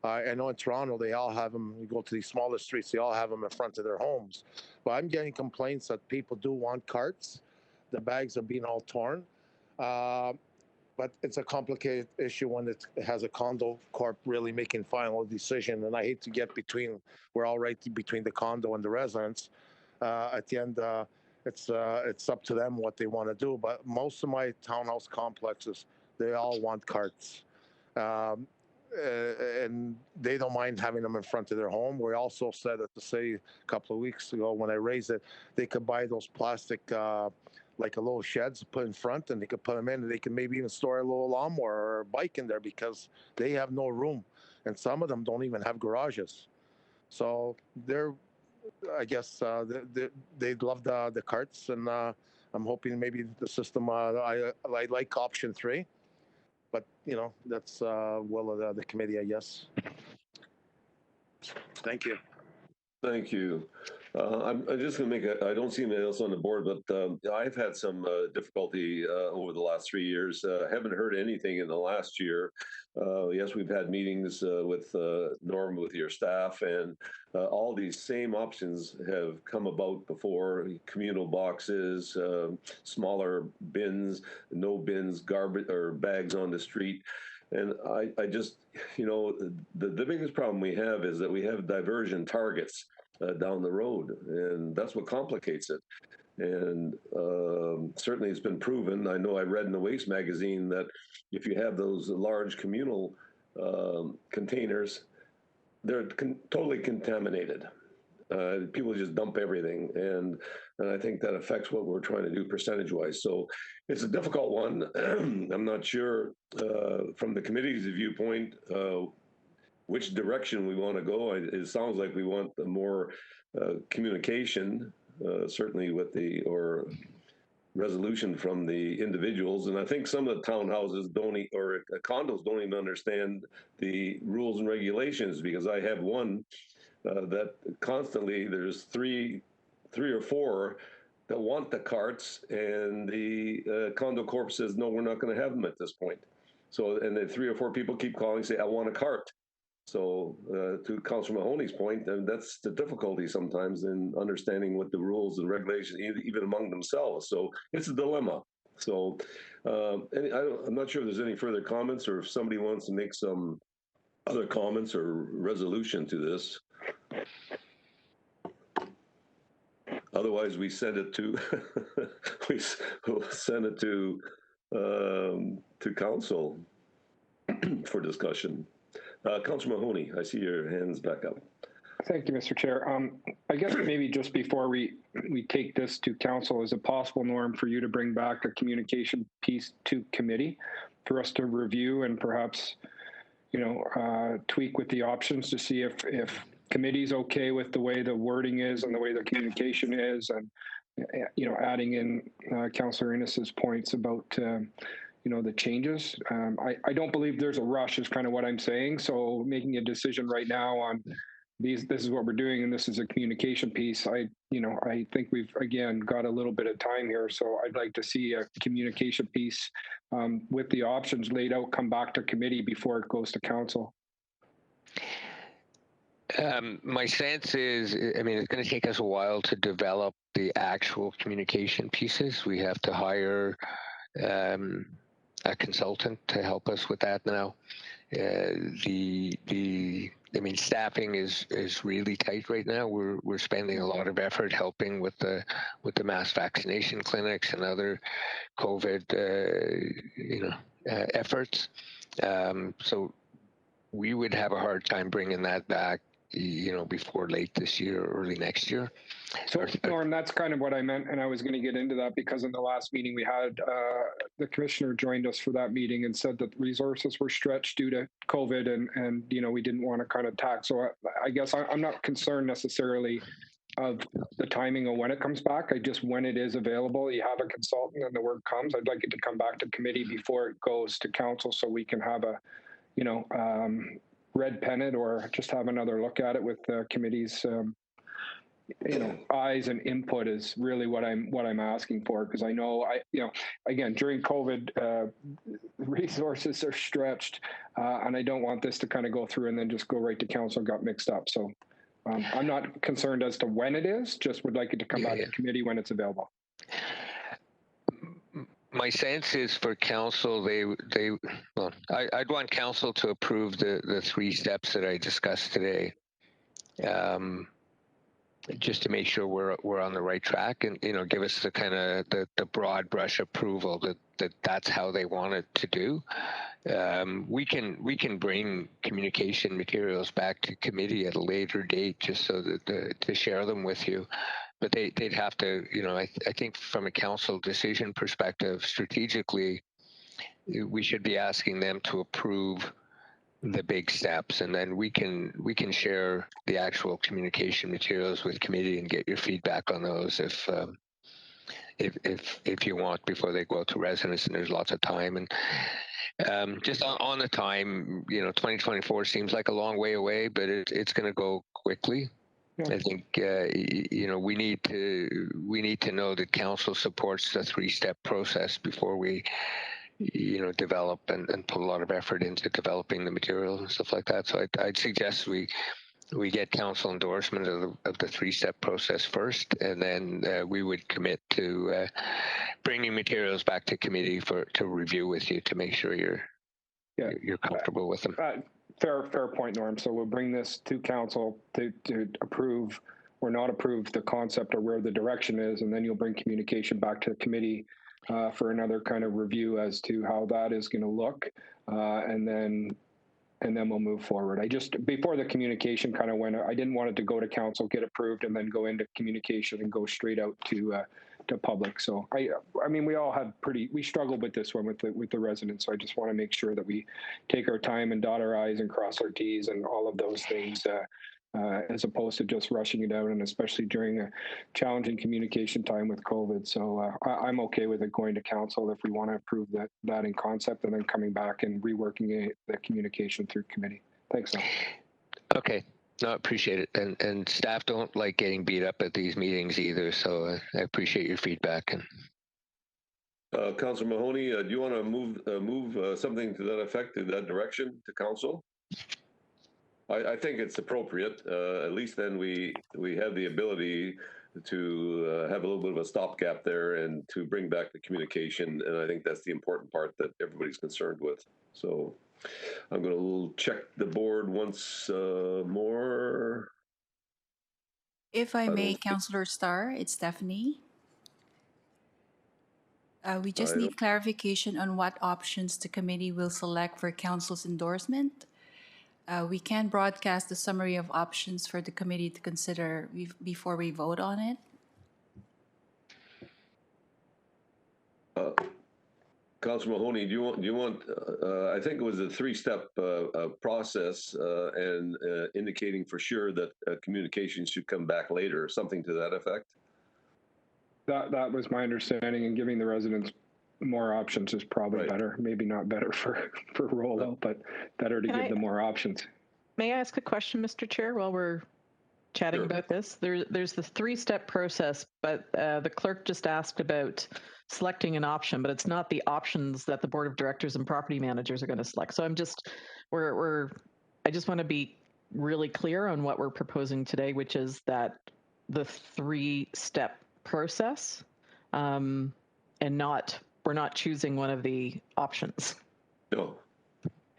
Speaker 3: I know in Toronto, they all have them. You go to these smaller streets, they all have them in front of their homes. But I'm getting complaints that people do want carts. The bags are being all torn. But it's a complicated issue when it has a condo corp really making final decision. And I hate to get between, we're all right between the condo and the residents. At the end, it's up to them what they want to do. But most of my townhouse complexes, they all want carts. And they don't mind having them in front of their home. We also said at the city a couple of weeks ago when I raised it, they could buy those plastic, like a little sheds put in front, and they could put them in, and they can maybe even store a little lawnmower or a bike in there because they have no room. And some of them don't even have garages. So they're, I guess, they love the carts, and I'm hoping maybe the system, I like option 3. But, you know, that's will of the committee, I guess. Thank you.
Speaker 1: Thank you. I'm just going to make I don't see anyone else on the board, but I've had some difficulty over the last 3 years. Haven't heard anything in the last year. Yes, we've had meetings with Norm, with your staff, and all these same options have come about before: communal boxes, smaller bins, no bins, garbage or bags on the street. And I just, you know, the biggest problem we have is that we have diversion targets down the road, and that's what complicates it. And certainly it's been proven. I know I read in the Waste magazine that if you have those large communal containers, they're totally contaminated. People just dump everything, and I think that affects what we're trying to do percentage-wise. So it's a difficult one. I'm not sure from the committee's viewpoint which direction we want to go. It sounds like we want more communication, certainly with or resolution from the individuals. And I think some of the townhouses or condos don't even understand the rules and regulations, because I have one that constantly there's three or four that want the carts, and the condo corp says, no, we're not going to have them at this point. So, and then 3 or 4 people keep calling, say, I want a cart. So to Councilor Mahoney's point, and that's the difficulty sometimes in understanding what the rules and regulations, even among themselves. So it's a dilemma. So I'm not sure if there's any further comments, or if somebody wants to make some other comments or resolution to this. Otherwise, we send it to we'll send it to council for discussion. Councilor Mahoney, I see your hands back up.
Speaker 4: Thank you, Mr. Chair. I guess maybe just before we take this to council, is it possible, Norm, for you to bring back a communication piece to committee for us to review and perhaps, tweak with the options to see if committee's okay with the way the wording is and the way the communication is, and adding in Councillor Innes's points about the changes. I don't believe there's a rush is kind of what I'm saying. So making a decision right now on this is what we're doing, and this is a communication piece. I think we've, again, got a little bit of time here. So I'd like to see a communication piece with the options laid out, come back to committee before it goes to council.
Speaker 6: My sense is, it's going to take us a while to develop the actual communication pieces. We have to hire a consultant to help us with that now. Staffing is really tight right now. We're spending a lot of effort helping with the mass vaccination clinics and other COVID efforts. So we would have a hard time bringing that back, before late this year or early next year.
Speaker 4: So, Norm, that's kind of what I meant, and I was going to get into that because in the last meeting we had, the commissioner joined us for that meeting and said that resources were stretched due to COVID, and we didn't want to kind of tax. So I guess I'm not concerned necessarily of the timing of when it comes back. When it is available, you have a consultant and the work comes. I'd like it to come back to committee before it goes to council, so we can have a, red pen it or just have another look at it with the committee's eyes and input is really what I'm asking for, because I know again, during COVID, resources are stretched, and I don't want this to kind of go through and then just go right to council, got mixed up. So I'm not concerned as to when it is, just would like it to come back to committee when it's available.
Speaker 6: My sense is for council, I'd want council to approve the 3 steps that I discussed today, just to make sure we're on the right track, and give us the kind of the broad brush approval that's how they want it to do. We can bring communication materials back to committee at a later date, just so that to share them with you. But they'd have to, I think from a council decision perspective, strategically, we should be asking them to approve the big steps, and then we can share the actual communication materials with committee and get your feedback on those if you want, before they go out to residents, and there's lots of time. And just on the time, 2024 seems like a long way away, but it's going to go quickly. I think we need to know that council supports the 3-step process before we develop and put a lot of effort into developing the materials and stuff like that. So I'd suggest we get council endorsement of the 3-step process first, and then we would commit to bringing materials back to committee to review with you to make sure you're comfortable with them.
Speaker 4: Fair point, Norm. So we'll bring this to council to approve or not approve the concept or where the direction is, and then you'll bring communication back to the committee for another kind of review as to how that is going to look, and then then we'll move forward. I just, before the communication kind of went, I didn't want it to go to council, get approved, and then go into communication and go straight out to public. So I mean, we all have we struggled with this one with the residents. So I just want to make sure that we take our time and dot our I's and cross our T's and all of those things, as opposed to just rushing it out, and especially during a challenging communication time with COVID. So I'm okay with it going to council if we want to approve that in concept, and then coming back and reworking the communication through committee. Thanks, Al.
Speaker 6: Okay. No, appreciate it. And staff don't like getting beat up at these meetings either, so I appreciate your feedback. And
Speaker 1: Councillor Mahoney, do you want to move something to that effect, in that direction, to council? I think it's appropriate. At least then we have the ability to have a little bit of a stopgap there and to bring back the communication. And I think that's the important part that everybody's concerned with. So I'm going to check the board once more.
Speaker 2: If I may, Councillor Starr, it's Stephanie. We just need clarification on what options the committee will select for council's endorsement. We can broadcast the summary of options for the committee to consider before we vote on it.
Speaker 1: Councilor Mahoney, do you want? I think it was a three-step process, and indicating for sure that communication should come back later, something to that effect.
Speaker 4: That was my understanding, and giving the residents more options is probably better. Maybe not better for rollout, but better to give them more options.
Speaker 8: May I ask a question, Mr. Chair, while we're chatting about this? There's the three-step process, but the clerk just asked about selecting an option, but it's not the options that the board of directors and property managers are going to select. So I just want to be really clear on what we're proposing today, which is that the three-step process, and we're not choosing one of the options.
Speaker 1: No.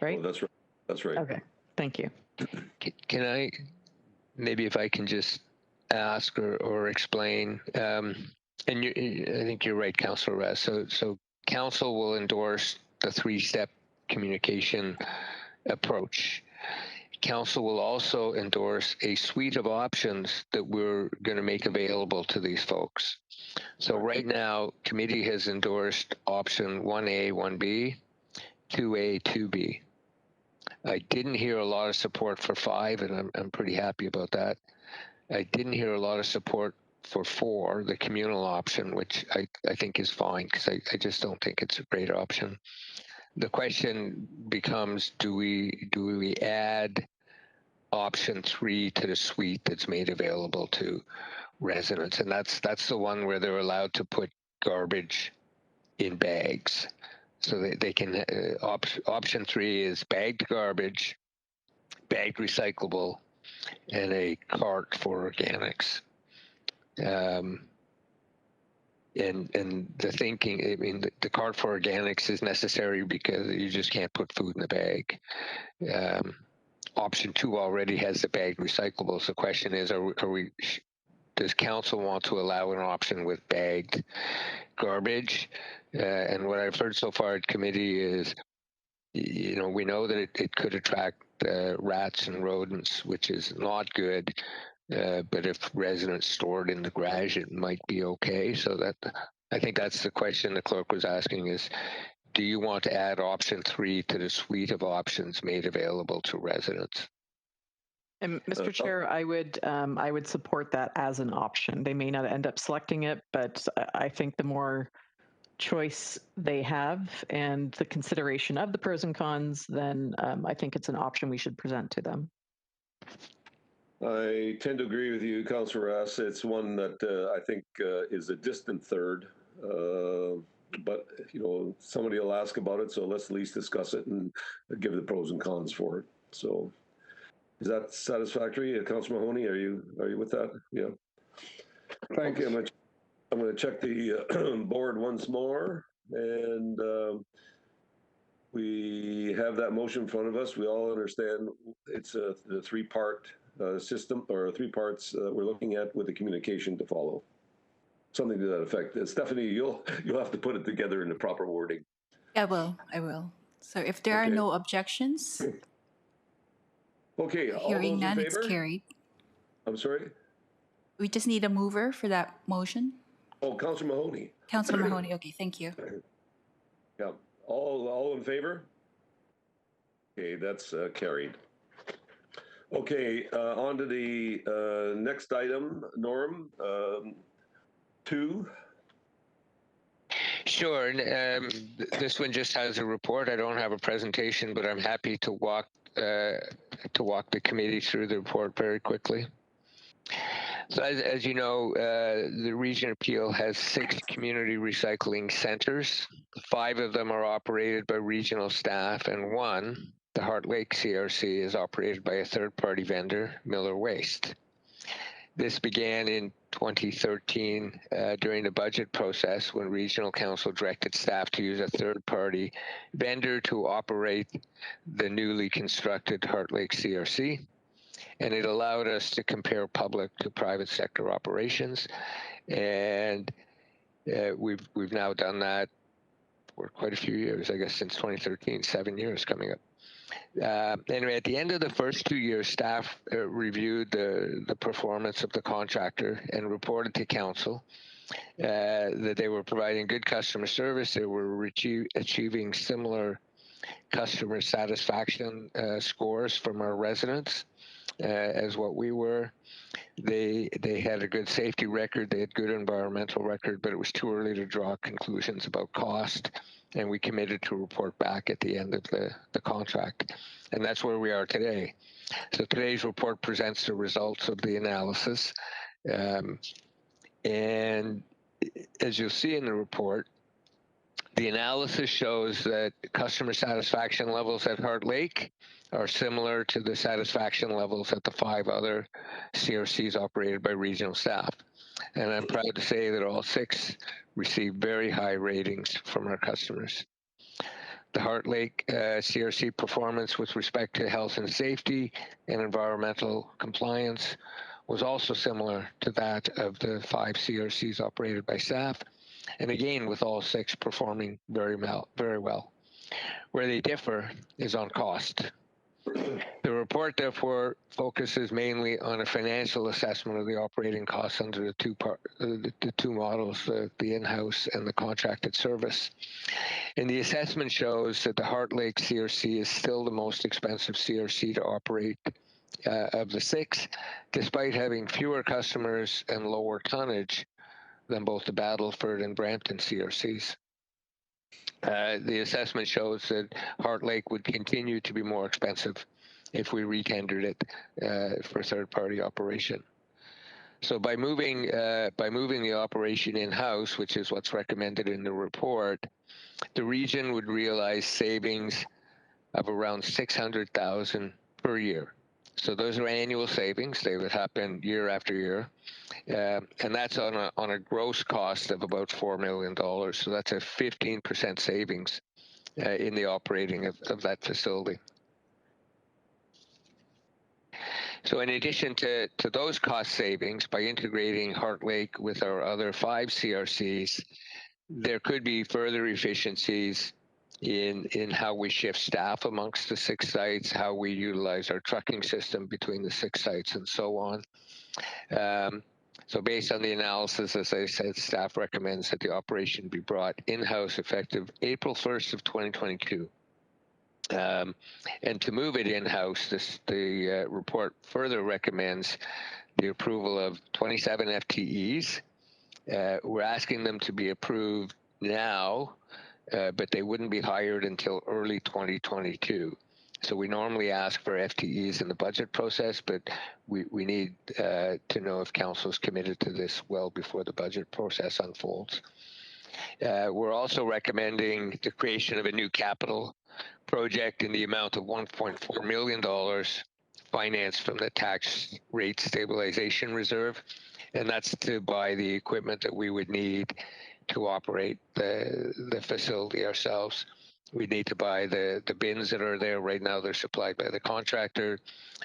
Speaker 8: Right?
Speaker 1: Oh, that's right. That's right.
Speaker 8: Okay. Thank you.
Speaker 6: can I, maybe if I can just ask or explain, and I think you're right, Councillor Rez. So council will endorse the three-step communication approach. Council will also endorse a suite of options that we're going to make available to these folks. So right now, committee has endorsed option 1A, 1B, 2A, 2B. I didn't hear a lot of support for 5, and I'm pretty happy about that. I didn't hear a lot of support for 4, the communal option, which I think is fine, because I just don't think it's a great option. The question becomes, do we add option 3 to the suite that's made available to residents? And that's the one where they're allowed to put garbage in bags. So they can, option 3 is bagged garbage, bagged recyclable, and a cart for organics. And the thinking, I mean, the cart for organics is necessary because you just can't put food in the bag. Option 2 already has the bagged recyclables. The question is, does council want to allow an option with bagged garbage? And what I've heard so far at committee is, we know that it could attract rats and rodents, which is not good. But if residents store it in the garage, it might be okay. So I think that's the question the clerk was asking is, do you want to add option 3 to the suite of options made available to residents?
Speaker 8: And Mr. Chair, I would support that as an option. They may not end up selecting it, but I think the more choice they have and the consideration of the pros and cons, then I think it's an option we should present to them.
Speaker 1: I tend to agree with you, Councillor Ross. It's one that I think is a distant third. But, somebody will ask about it, so let's at least discuss it and give the pros and cons for it. So is that satisfactory? Councillor Mahoney, are you with that? Yeah.
Speaker 4: Thanks.
Speaker 1: Okay, I'm going to check the board once more, and we have that motion in front of us. We all understand it's the 3-part system, or 3 parts we're looking at with the communication to follow. Something to that effect. Stephanie, you'll have to put it together in the proper wording.
Speaker 2: I will. So if there are no objections,
Speaker 1: Okay, all
Speaker 2: Hearing
Speaker 1: those in
Speaker 2: none, it's
Speaker 1: favor?
Speaker 2: carried.
Speaker 1: I'm sorry?
Speaker 2: We just need a mover for that motion.
Speaker 1: Oh, Councillor Mahoney.
Speaker 2: Councilor Mahoney, okay, thank you.
Speaker 1: Yeah, all in favor? Okay, that's carried. Okay, on to the next item, Norm. 2.
Speaker 6: Sure. This one just has a report. I don't have a presentation, but I'm happy to walk the committee through the report very quickly. So as you know, the Region of Peel has 6 community recycling centers. 5 of them are operated by regional staff, and 1, the Heart Lake CRC, is operated by a third-party vendor, Miller Waste. This began in 2013 during the budget process when Regional Council directed staff to use a third-party vendor to operate the newly constructed Heart Lake CRC. And it allowed us to compare public to private sector operations. And we've now done that for quite a few years, I guess since 2013, 7 years coming up. Anyway, at the end of the first 2 years, staff reviewed the performance of the contractor and reported to council that they were providing good customer service. They were achieving similar customer satisfaction scores from our residents as what we were. They had a good safety record. They had good environmental record, but it was too early to draw conclusions about cost. And we committed to report back at the end of the contract. And that's where we are today. So today's report presents the results of the analysis. And as you'll see in the report, the analysis shows that customer satisfaction levels at Heart Lake are similar to the satisfaction levels at the 5 other CRCs operated by regional staff. And I'm proud to say that all 6 received very high ratings from our customers. The Heart Lake CRC performance with respect to health and safety and environmental compliance was also similar to that of the 5 CRCs operated by staff. And again, with all 6 performing very well. Where they differ is on cost. The report, therefore, focuses mainly on a financial assessment of the operating costs under the two models, the in-house and the contracted service. And the assessment shows that the Heart Lake CRC is still the most expensive CRC to operate of the 6, despite having fewer customers and lower tonnage than both the Battleford and Brampton CRCs. The assessment shows that Heart Lake would continue to be more expensive if we retendered it for third-party operation. So by moving the operation in-house, which is what's recommended in the report, the region would realize savings of around $600,000 per year. So those are annual savings. They would happen year after year. And that's on a gross cost of about $4 million. So that's a 15% savings in the operating of that facility. So in addition to those cost savings, by integrating Heart Lake with our other 5 CRCs, there could be further efficiencies in how we shift staff amongst the 6 sites, how we utilize our trucking system between the 6 sites, and so on. So based on the analysis, as I said, staff recommends that the operation be brought in-house effective April 1st of 2022. And to move it in-house, the report further recommends the approval of 27 FTEs. We're asking them to be approved now, but they wouldn't be hired until early 2022. So we normally ask for FTEs in the budget process, but we need to know if council is committed to this well before the budget process unfolds. We're also recommending the creation of a new capital project in the amount of $1.4 million financed from the tax rate stabilization reserve. And that's to buy the equipment that we would need to operate the facility ourselves. We need to buy the bins that are there right now. They're supplied by the contractor.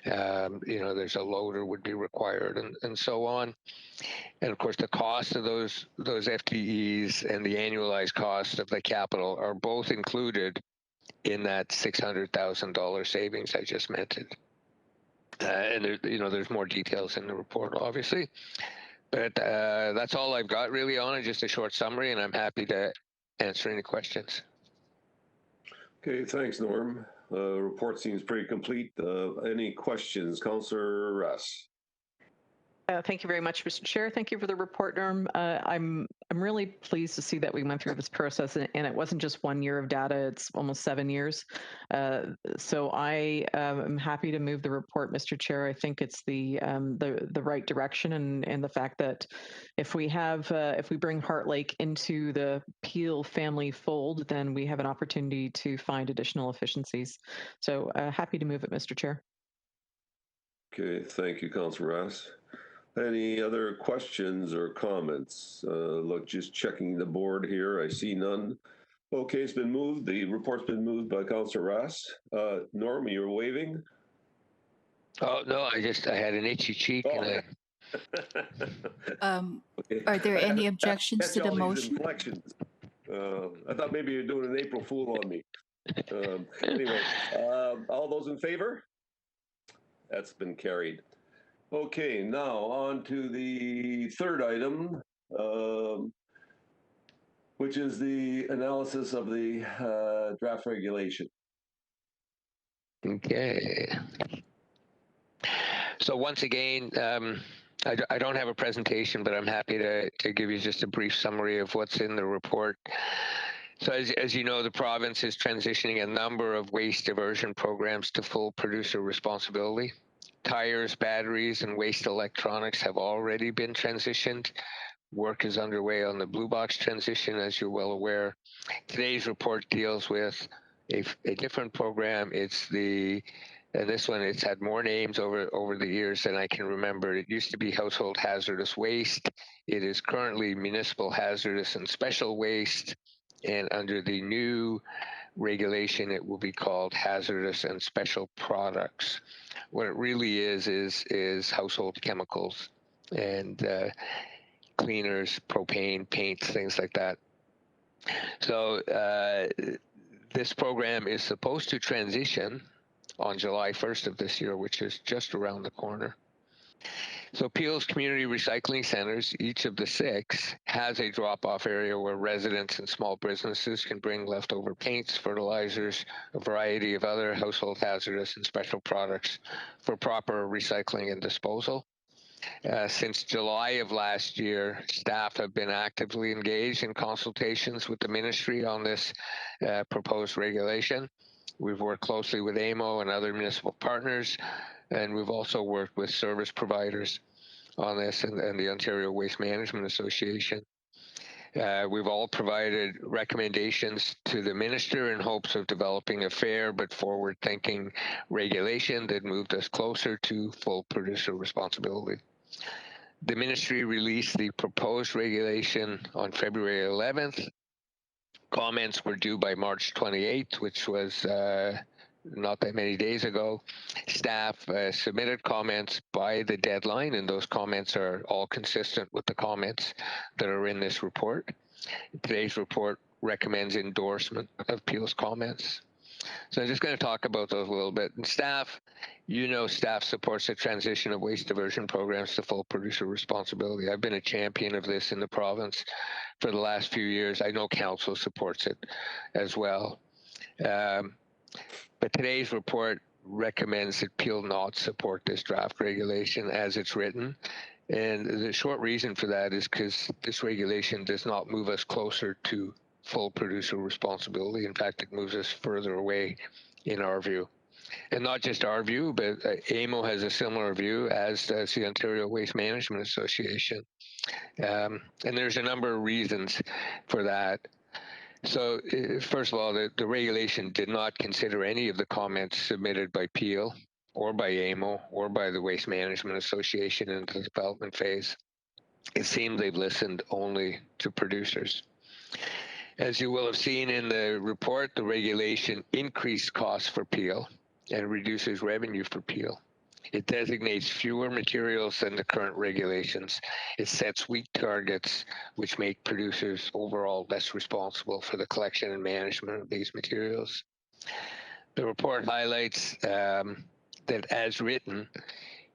Speaker 6: There's a loader would be required, and so on. And of course, the cost of those FTEs and the annualized cost of the capital are both included in that $600,000 savings I just mentioned. and there's more details in the report, obviously. But that's all I've got really on it, just a short summary, and I'm happy to answer any questions.
Speaker 1: Okay, thanks, Norm. Report seems pretty complete. Any questions, Councillor Russ?
Speaker 8: Thank you very much, Mr. Chair. Thank you for the report, Norm. I'm really pleased to see that we went through this process, and it wasn't just 1 year of data; it's almost 7 years. So I am happy to move the report, Mr. Chair. I think it's the right direction, and the fact that if we bring Heart Lake into the Peel family fold, then we have an opportunity to find additional efficiencies. So happy to move it, Mr. Chair.
Speaker 1: Okay, thank you, Councillor Russ. Any other questions or comments? Look, just checking the board here. I see none. Okay, it's been moved. The report's been moved by Councillor Russ. Norm, you're waving?
Speaker 6: Oh, no, I had an itchy cheek.
Speaker 1: Oh.
Speaker 6: And
Speaker 1: Okay.
Speaker 2: Are there any objections to the motion?
Speaker 1: Inflections. I thought maybe you're doing an April Fool on me. Anyway, all those in favor? That's been carried. Okay, now on to the third item, which is the analysis of the draft regulation.
Speaker 6: Okay. So once again, I don't have a presentation, but I'm happy to give you just a brief summary of what's in the report. So as you know, the province is transitioning a number of waste diversion programs to full producer responsibility. Tires, batteries, and waste electronics have already been transitioned. Work is underway on the blue box transition, as you're well aware. Today's report deals with a different program. It's this one, it's had more names over the years than I can remember. It used to be household hazardous waste. It is currently municipal hazardous and special waste. And under the new regulation, it will be called hazardous and special products. What it really is household chemicals and cleaners, propane, paints, things like that. So this program is supposed to transition on July 1st of this year, which is just around the corner. So Peel's community recycling centers, each of the 6, has a drop-off area where residents and small businesses can bring leftover paints, fertilizers, a variety of other household hazardous and special products for proper recycling and disposal. Since July of last year, staff have been actively engaged in consultations with the ministry on this proposed regulation. We've worked closely with AMO and other municipal partners, and we've also worked with service providers on this and the Ontario Waste Management Association. We've all provided recommendations to the minister in hopes of developing a fair but forward-thinking regulation that moved us closer to full producer responsibility. The ministry released the proposed regulation on February 11th. Comments were due by March 28th, which was not that many days ago. Staff submitted comments by the deadline, and those comments are all consistent with the comments that are in this report. Today's report recommends endorsement of Peel's comments. So I'm just going to talk about those a little bit. And staff supports the transition of waste diversion programs to full producer responsibility. I've been a champion of this in the province for the last few years. I know council supports it as well. But today's report recommends that Peel not support this draft regulation as it's written. And the short reason for that is because this regulation does not move us closer to full producer responsibility. In fact, it moves us further away in our view. And not just our view, but AMO has a similar view, as does the Ontario Waste Management Association. And there's a number of reasons for that. So first of all, the regulation did not consider any of the comments submitted by Peel or by AMO or by the Waste Management Association in the development phase. It seemed they've listened only to producers. As you will have seen in the report, the regulation increased costs for Peel and reduces revenue for Peel. It designates fewer materials than the current regulations. It sets weak targets, which make producers overall less responsible for the collection and management of these materials. The report highlights that as written,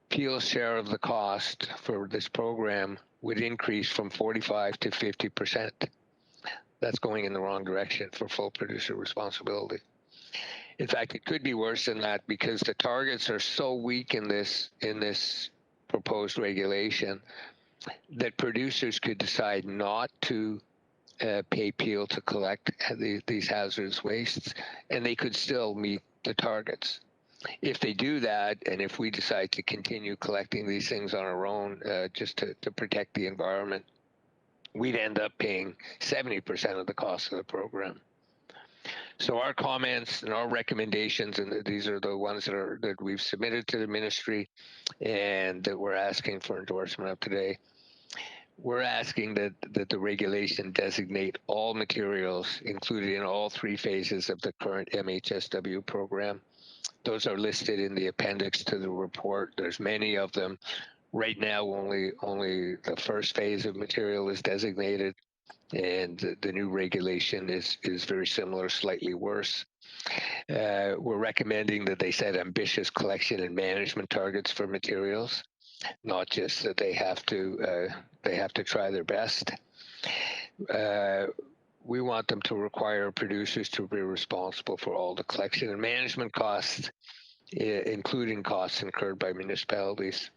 Speaker 6: Peel's share of the cost for this program would increase from 45 to 50%. That's going in the wrong direction for full producer responsibility. In fact, it could be worse than that because the targets are so weak in this proposed regulation that producers could decide not to pay Peel to collect these hazardous wastes, and they could still meet the targets. If they do that, and if we decide to continue collecting these things on our own just to protect the environment, we'd end up paying 70% of the cost of the program. So our comments and our recommendations, and these are the ones that we've submitted to the ministry and that we're asking for endorsement of today. We're asking that the regulation designate all materials included in all three phases of the current MHSW program. Those are listed in the appendix to the report. There's many of them. Right now, only the first phase of material is designated, and the new regulation is very similar, slightly worse. We're recommending that they set ambitious collection and management targets for materials, not just that they have to try their best. We want them to require producers to be responsible for all the collection and management costs, including costs incurred by municipalities.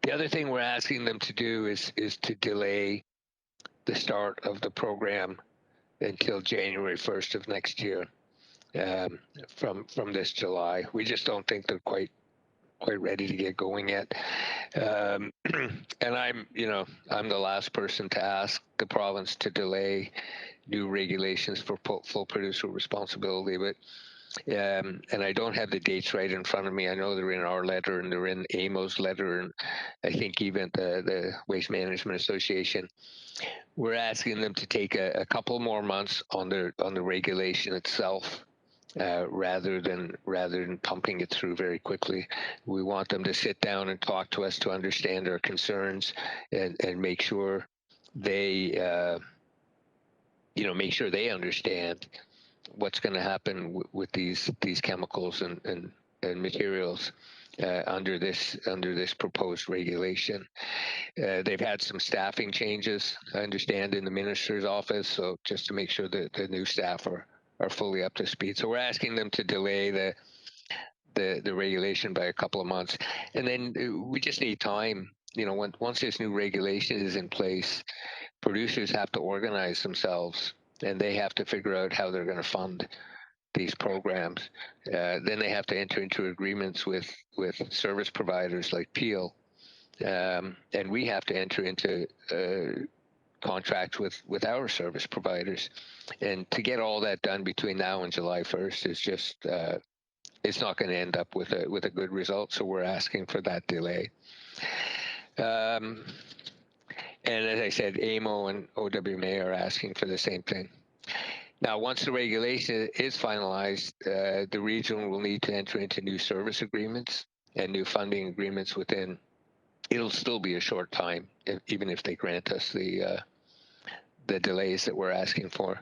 Speaker 6: The other thing we're asking them to do is to delay the start of the program until January 1st of next year, from this July. We just don't think they're quite ready to get going yet. And I'm the last person to ask the province to delay new regulations for full producer responsibility, but and I don't have the dates right in front of me. I know they're in our letter and they're in AMO's letter, and I think even the Waste Management Association. We're asking them to take a couple more months on the regulation itself, rather than pumping it through very quickly. We want them to sit down and talk to us to understand our concerns and make sure they understand what's going to happen with these chemicals and materials under this proposed regulation. They've had some staffing changes, I understand, in the minister's office, so just to make sure that the new staff are fully up to speed. So we're asking them to delay the regulation by a couple of months, and then we just need time. Once this new regulation is in place, producers have to organize themselves, and they have to figure out how they're going to fund these programs. Then they have to enter into agreements with service providers like Peel, and we have to enter into contracts with our service providers. And to get all that done between now and July 1st is just it's not going to end up with a good result. So we're asking for that delay. And as I said, AMO and OWMA are asking for the same thing. Now, once the regulation is finalized, the region will need to enter into new service agreements and new funding agreements within. It'll still be a short time, even if they grant us the delays that we're asking for.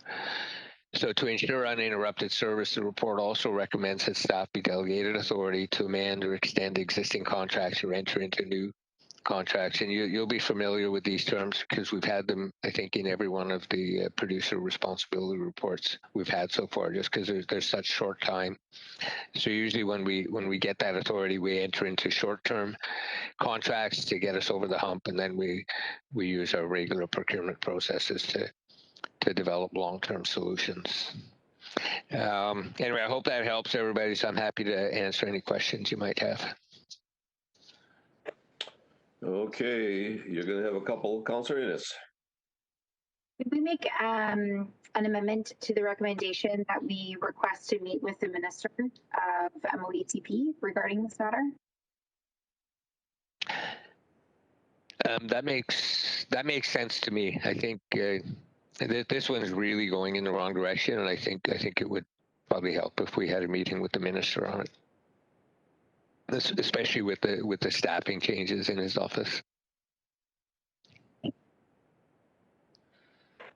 Speaker 6: So to ensure uninterrupted service, the report also recommends that staff be delegated authority to amend or extend existing contracts or enter into new contracts. And you'll be familiar with these terms because we've had them, I think, in every one of the producer responsibility reports we've had so far, just because there's such short time. So usually when we get that authority, we enter into short-term contracts to get us over the hump, and then we use our regular procurement processes to develop long-term solutions. Anyway, I hope that helps everybody, so I'm happy to answer any questions you might have.
Speaker 1: Okay, you're going to have a couple, Councillor Innes.
Speaker 5: Could we make an amendment to the recommendation that we request to meet with the Minister of MOETP regarding this matter?
Speaker 6: That makes sense to me. I think this one's really going in the wrong direction, and I think it would probably help if we had a meeting with the minister on it, especially with the staffing changes in his office.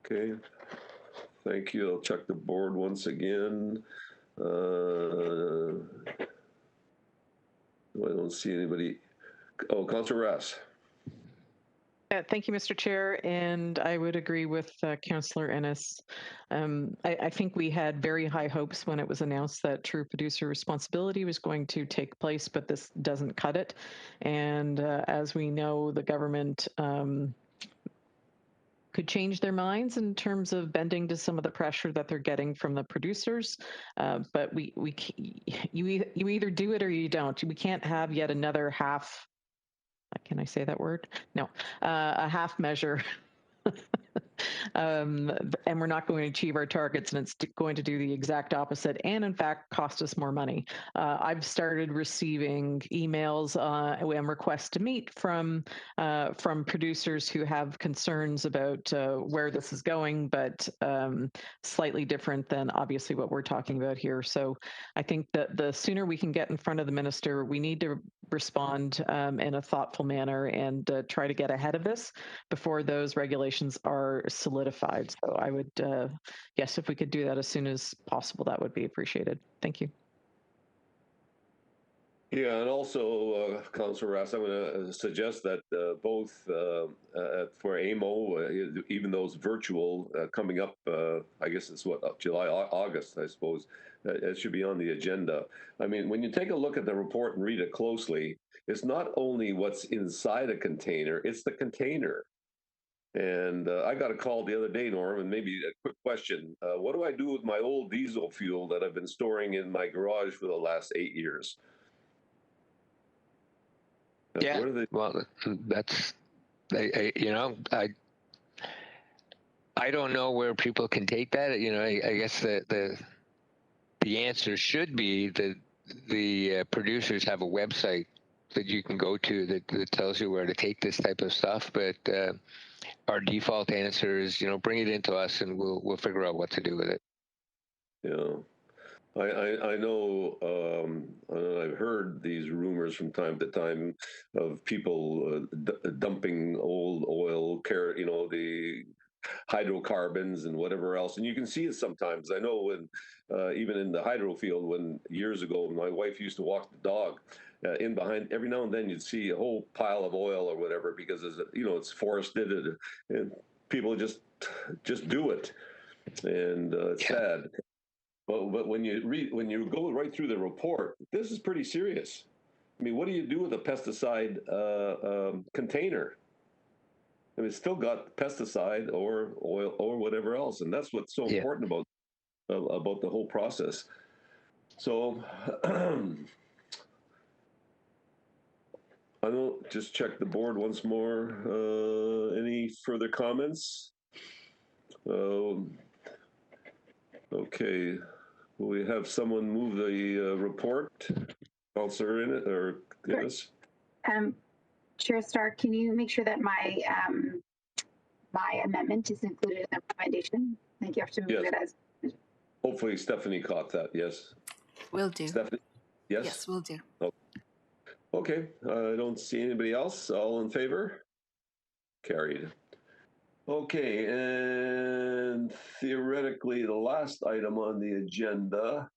Speaker 1: Okay, thank you. I'll check the board once again. don't see anybody. Oh, Councillor Rass.
Speaker 8: Thank you, Mr. Chair, and I would agree with Councillor Ennis. I think we had very high hopes when it was announced that true producer responsibility was going to take place, but this doesn't cut it. And as we know, the government could change their minds in terms of bending to some of the pressure that they're getting from the producers. But you either do it or you don't. We can't have yet another half. Can I say that word? No, a half measure. And we're not going to achieve our targets, and it's going to do the exact opposite, and in fact cost us more money. I've started receiving emails and requests to meet from producers who have concerns about where this is going, but slightly different than obviously what we're talking about here. So I think that the sooner we can get in front of the minister, we need to respond in a thoughtful manner and try to get ahead of this before those regulations are solidified. So I would, yes, if we could do that as soon as possible, that would be appreciated. Thank you.
Speaker 1: Yeah, and also, Councillor Rass, I'm going to suggest that both for AMO, even though it's virtual, coming up, I guess it's what, July, August, I suppose, it should be on the agenda. I mean, when you take a look at the report and read it closely, it's not only what's inside a container, it's the container. And I got a call the other day, Norm, and maybe a quick question. What do I do with my old diesel fuel that I've been storing in my garage for the last 8 years?
Speaker 6: Yeah, well, that's, I don't know where people can take that. I guess the answer should be that the producers have a website that you can go to that tells you where to take this type of stuff. But our default answer is, bring it into us and we'll figure out what to do with it.
Speaker 1: Yeah. I know I've heard these rumors from time to time of people dumping old oil, the hydrocarbons and whatever else. And you can see it sometimes. I know when, even in the hydro field, when years ago, my wife used to walk the dog in behind, every now and then you'd see a whole pile of oil or whatever, because it's forested and people just do it. And it's sad. But when you go right through the report, this is pretty serious. I mean, what do you do with a pesticide container? I mean, it's still got pesticide or oil or whatever else, and that's what's so important about the whole process. So I don't just check the board once more. Any further comments? Okay. Will we have someone move the report? Councillor in it or Guinness?
Speaker 5: Chair Stark, can you make sure that my my amendment is included in the recommendation? I think you have to move it as.
Speaker 1: Hopefully Stephanie caught that. Yes.
Speaker 2: Will do.
Speaker 1: Stephanie? Yes?
Speaker 2: Yes, will do.
Speaker 1: Okay. I don't see anybody else. All in favor? Carried. Okay, and theoretically, the last item on the agenda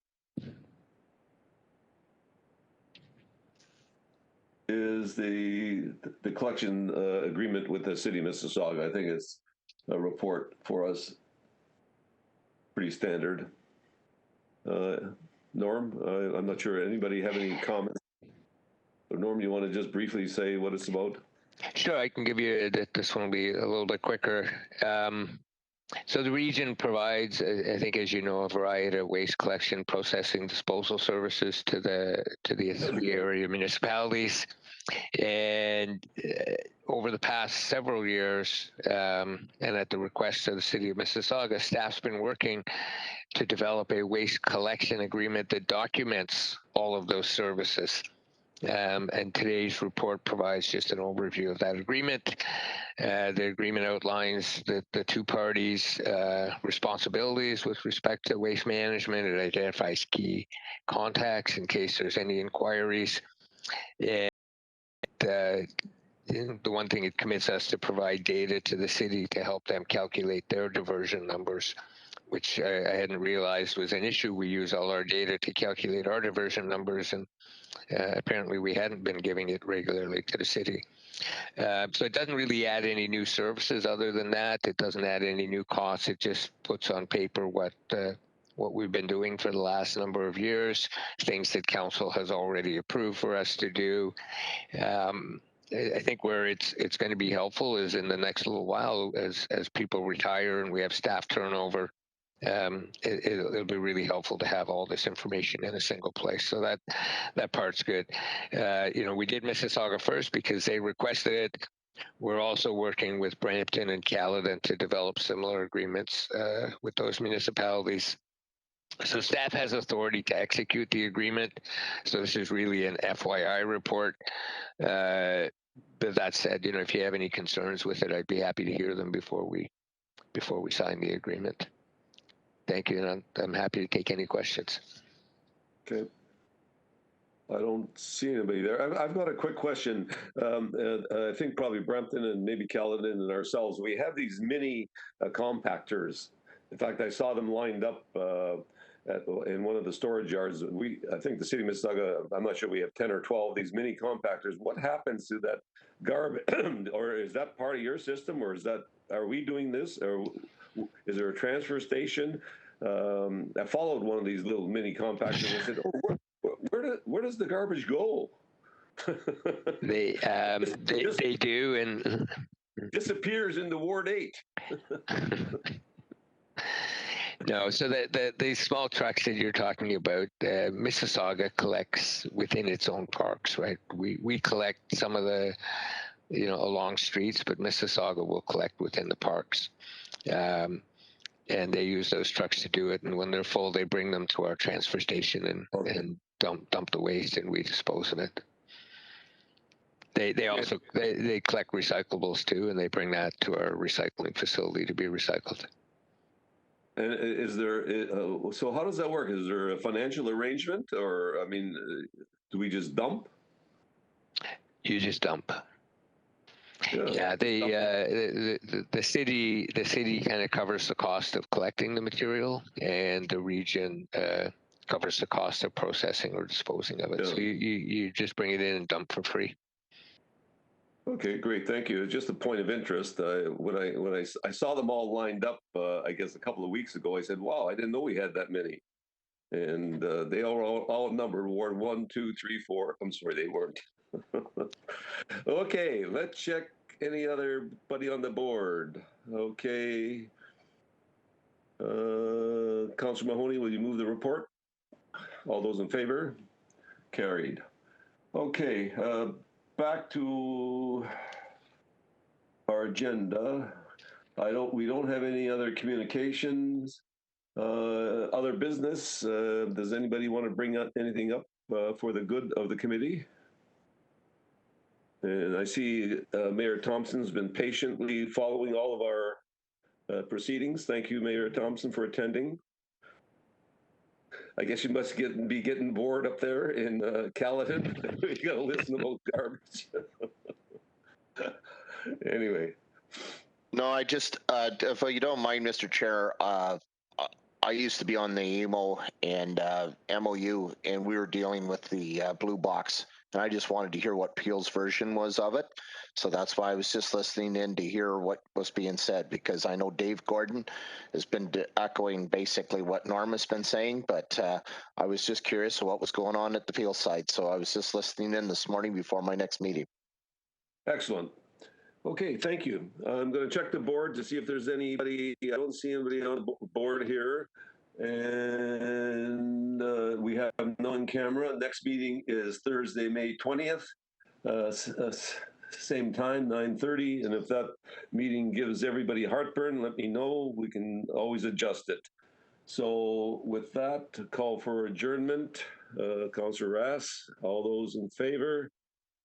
Speaker 1: is the collection agreement with the city of Mississauga. I think it's a report for us, pretty standard. Norm, I'm not sure anybody have any comments. So Norm, you want to just briefly say what it's about?
Speaker 6: Sure, I can give you that. This one will be a little bit quicker. So the region provides, I think, as you know, a variety of waste collection, processing, disposal services to the 3 area municipalities. And over the past several years, and at the request of the city of Mississauga, staff's been working to develop a waste collection agreement that documents all of those services. And today's report provides just an overview of that agreement. The agreement outlines the two parties' responsibilities with respect to waste management. It identifies key contacts in case there's any inquiries. And the one thing, it commits us to provide data to the city to help them calculate their diversion numbers which I hadn't realized was an issue. We use all our data to calculate our diversion numbers, and apparently we hadn't been giving it regularly to the city. So it doesn't really add any new services other than that. It doesn't add any new costs. It just puts on paper what we've been doing for the last number of years, things that council has already approved for us to do. I think where it's going to be helpful is in the next little while as people retire and we have staff turnover. It'll be really helpful to have all this information in a single place. So that part's good. We did Mississauga first because they requested it. We're also working with Brampton and Caledon to develop similar agreements with those municipalities. So staff has authority to execute the agreement. So this is really an FYI report. But that said, if you have any concerns with it, I'd be happy to hear them before we sign the agreement. Thank you, and I'm happy to take any questions.
Speaker 1: Okay. I don't see anybody there. I've got a quick question. I think probably Brampton and maybe Caledon and ourselves, we have these mini compactors. In fact, I saw them lined up in one of the storage yards. I think the city of Mississauga, I'm not sure, we have 10 or 12 of these mini compactors. What happens to that garbage? Or is that part of your system, or are we doing this? Or is there a transfer station? I followed one of these little mini compactors and I said, where does the garbage go?
Speaker 6: They do, and
Speaker 1: disappears into Ward 8.
Speaker 6: No, so the small trucks that you're talking about, Mississauga collects within its own parks, right? We collect some of the, along streets, but Mississauga will collect within the parks. And they use those trucks to do it. And when they're full, they bring them to our transfer station and dump the waste, and we dispose of it. They also they collect recyclables too, and they bring that to our recycling facility to be recycled.
Speaker 1: And is there, so how does that work? Is there a financial arrangement, or, do we just dump?
Speaker 6: You just dump. Yeah, the city kind of covers the cost of collecting the material, and the region covers the cost of processing or disposing of it. Yeah. So you just bring it in and dump for free.
Speaker 1: Okay, great, thank you. Just a point of interest. When I saw them all lined up, I guess a couple of weeks ago, I said, "Wow, I didn't know we had that many." And they all numbered Ward 1, 2, 3, 4. I'm sorry, they weren't. Okay, let's check any other buddy on the board. Okay. Councillor Mahoney, will you move the report? All those in favor? Carried. Okay, back to our agenda. We don't have any other communications, other business. Does anybody want to bring anything up for the good of the committee? And I see Mayor Thompson's been patiently following all of our proceedings. Thank you, Mayor Thompson, for attending. I guess you must be getting bored up there in Caledon. You got to listen about garbage. Anyway.
Speaker 9: No, I just, if you don't mind, Mr. Chair, I used to be on the EMO and MOU, and we were dealing with the blue box, and I just wanted to hear what Peel's version was of it. So that's why I was just listening in to hear what was being said, because I know Dave Gordon has been echoing basically what Norma's been saying, but I was just curious what was going on at the Peel side. So I was just listening in this morning before my next meeting.
Speaker 1: Excellent. Okay, thank you. I'm going to check the board to see if there's anybody. I don't see anybody on the board here. And we have no on camera. Next meeting is Thursday, May 20th. Same time, 9:30. And if that meeting gives everybody heartburn, let me know. We can always adjust it. So with that, call for adjournment. Councillor Rass, all those in favor?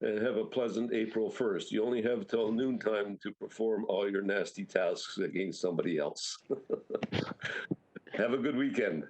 Speaker 1: And have a pleasant April 1st. You only have till noontime to perform all your nasty tasks against somebody else. Have a good weekend.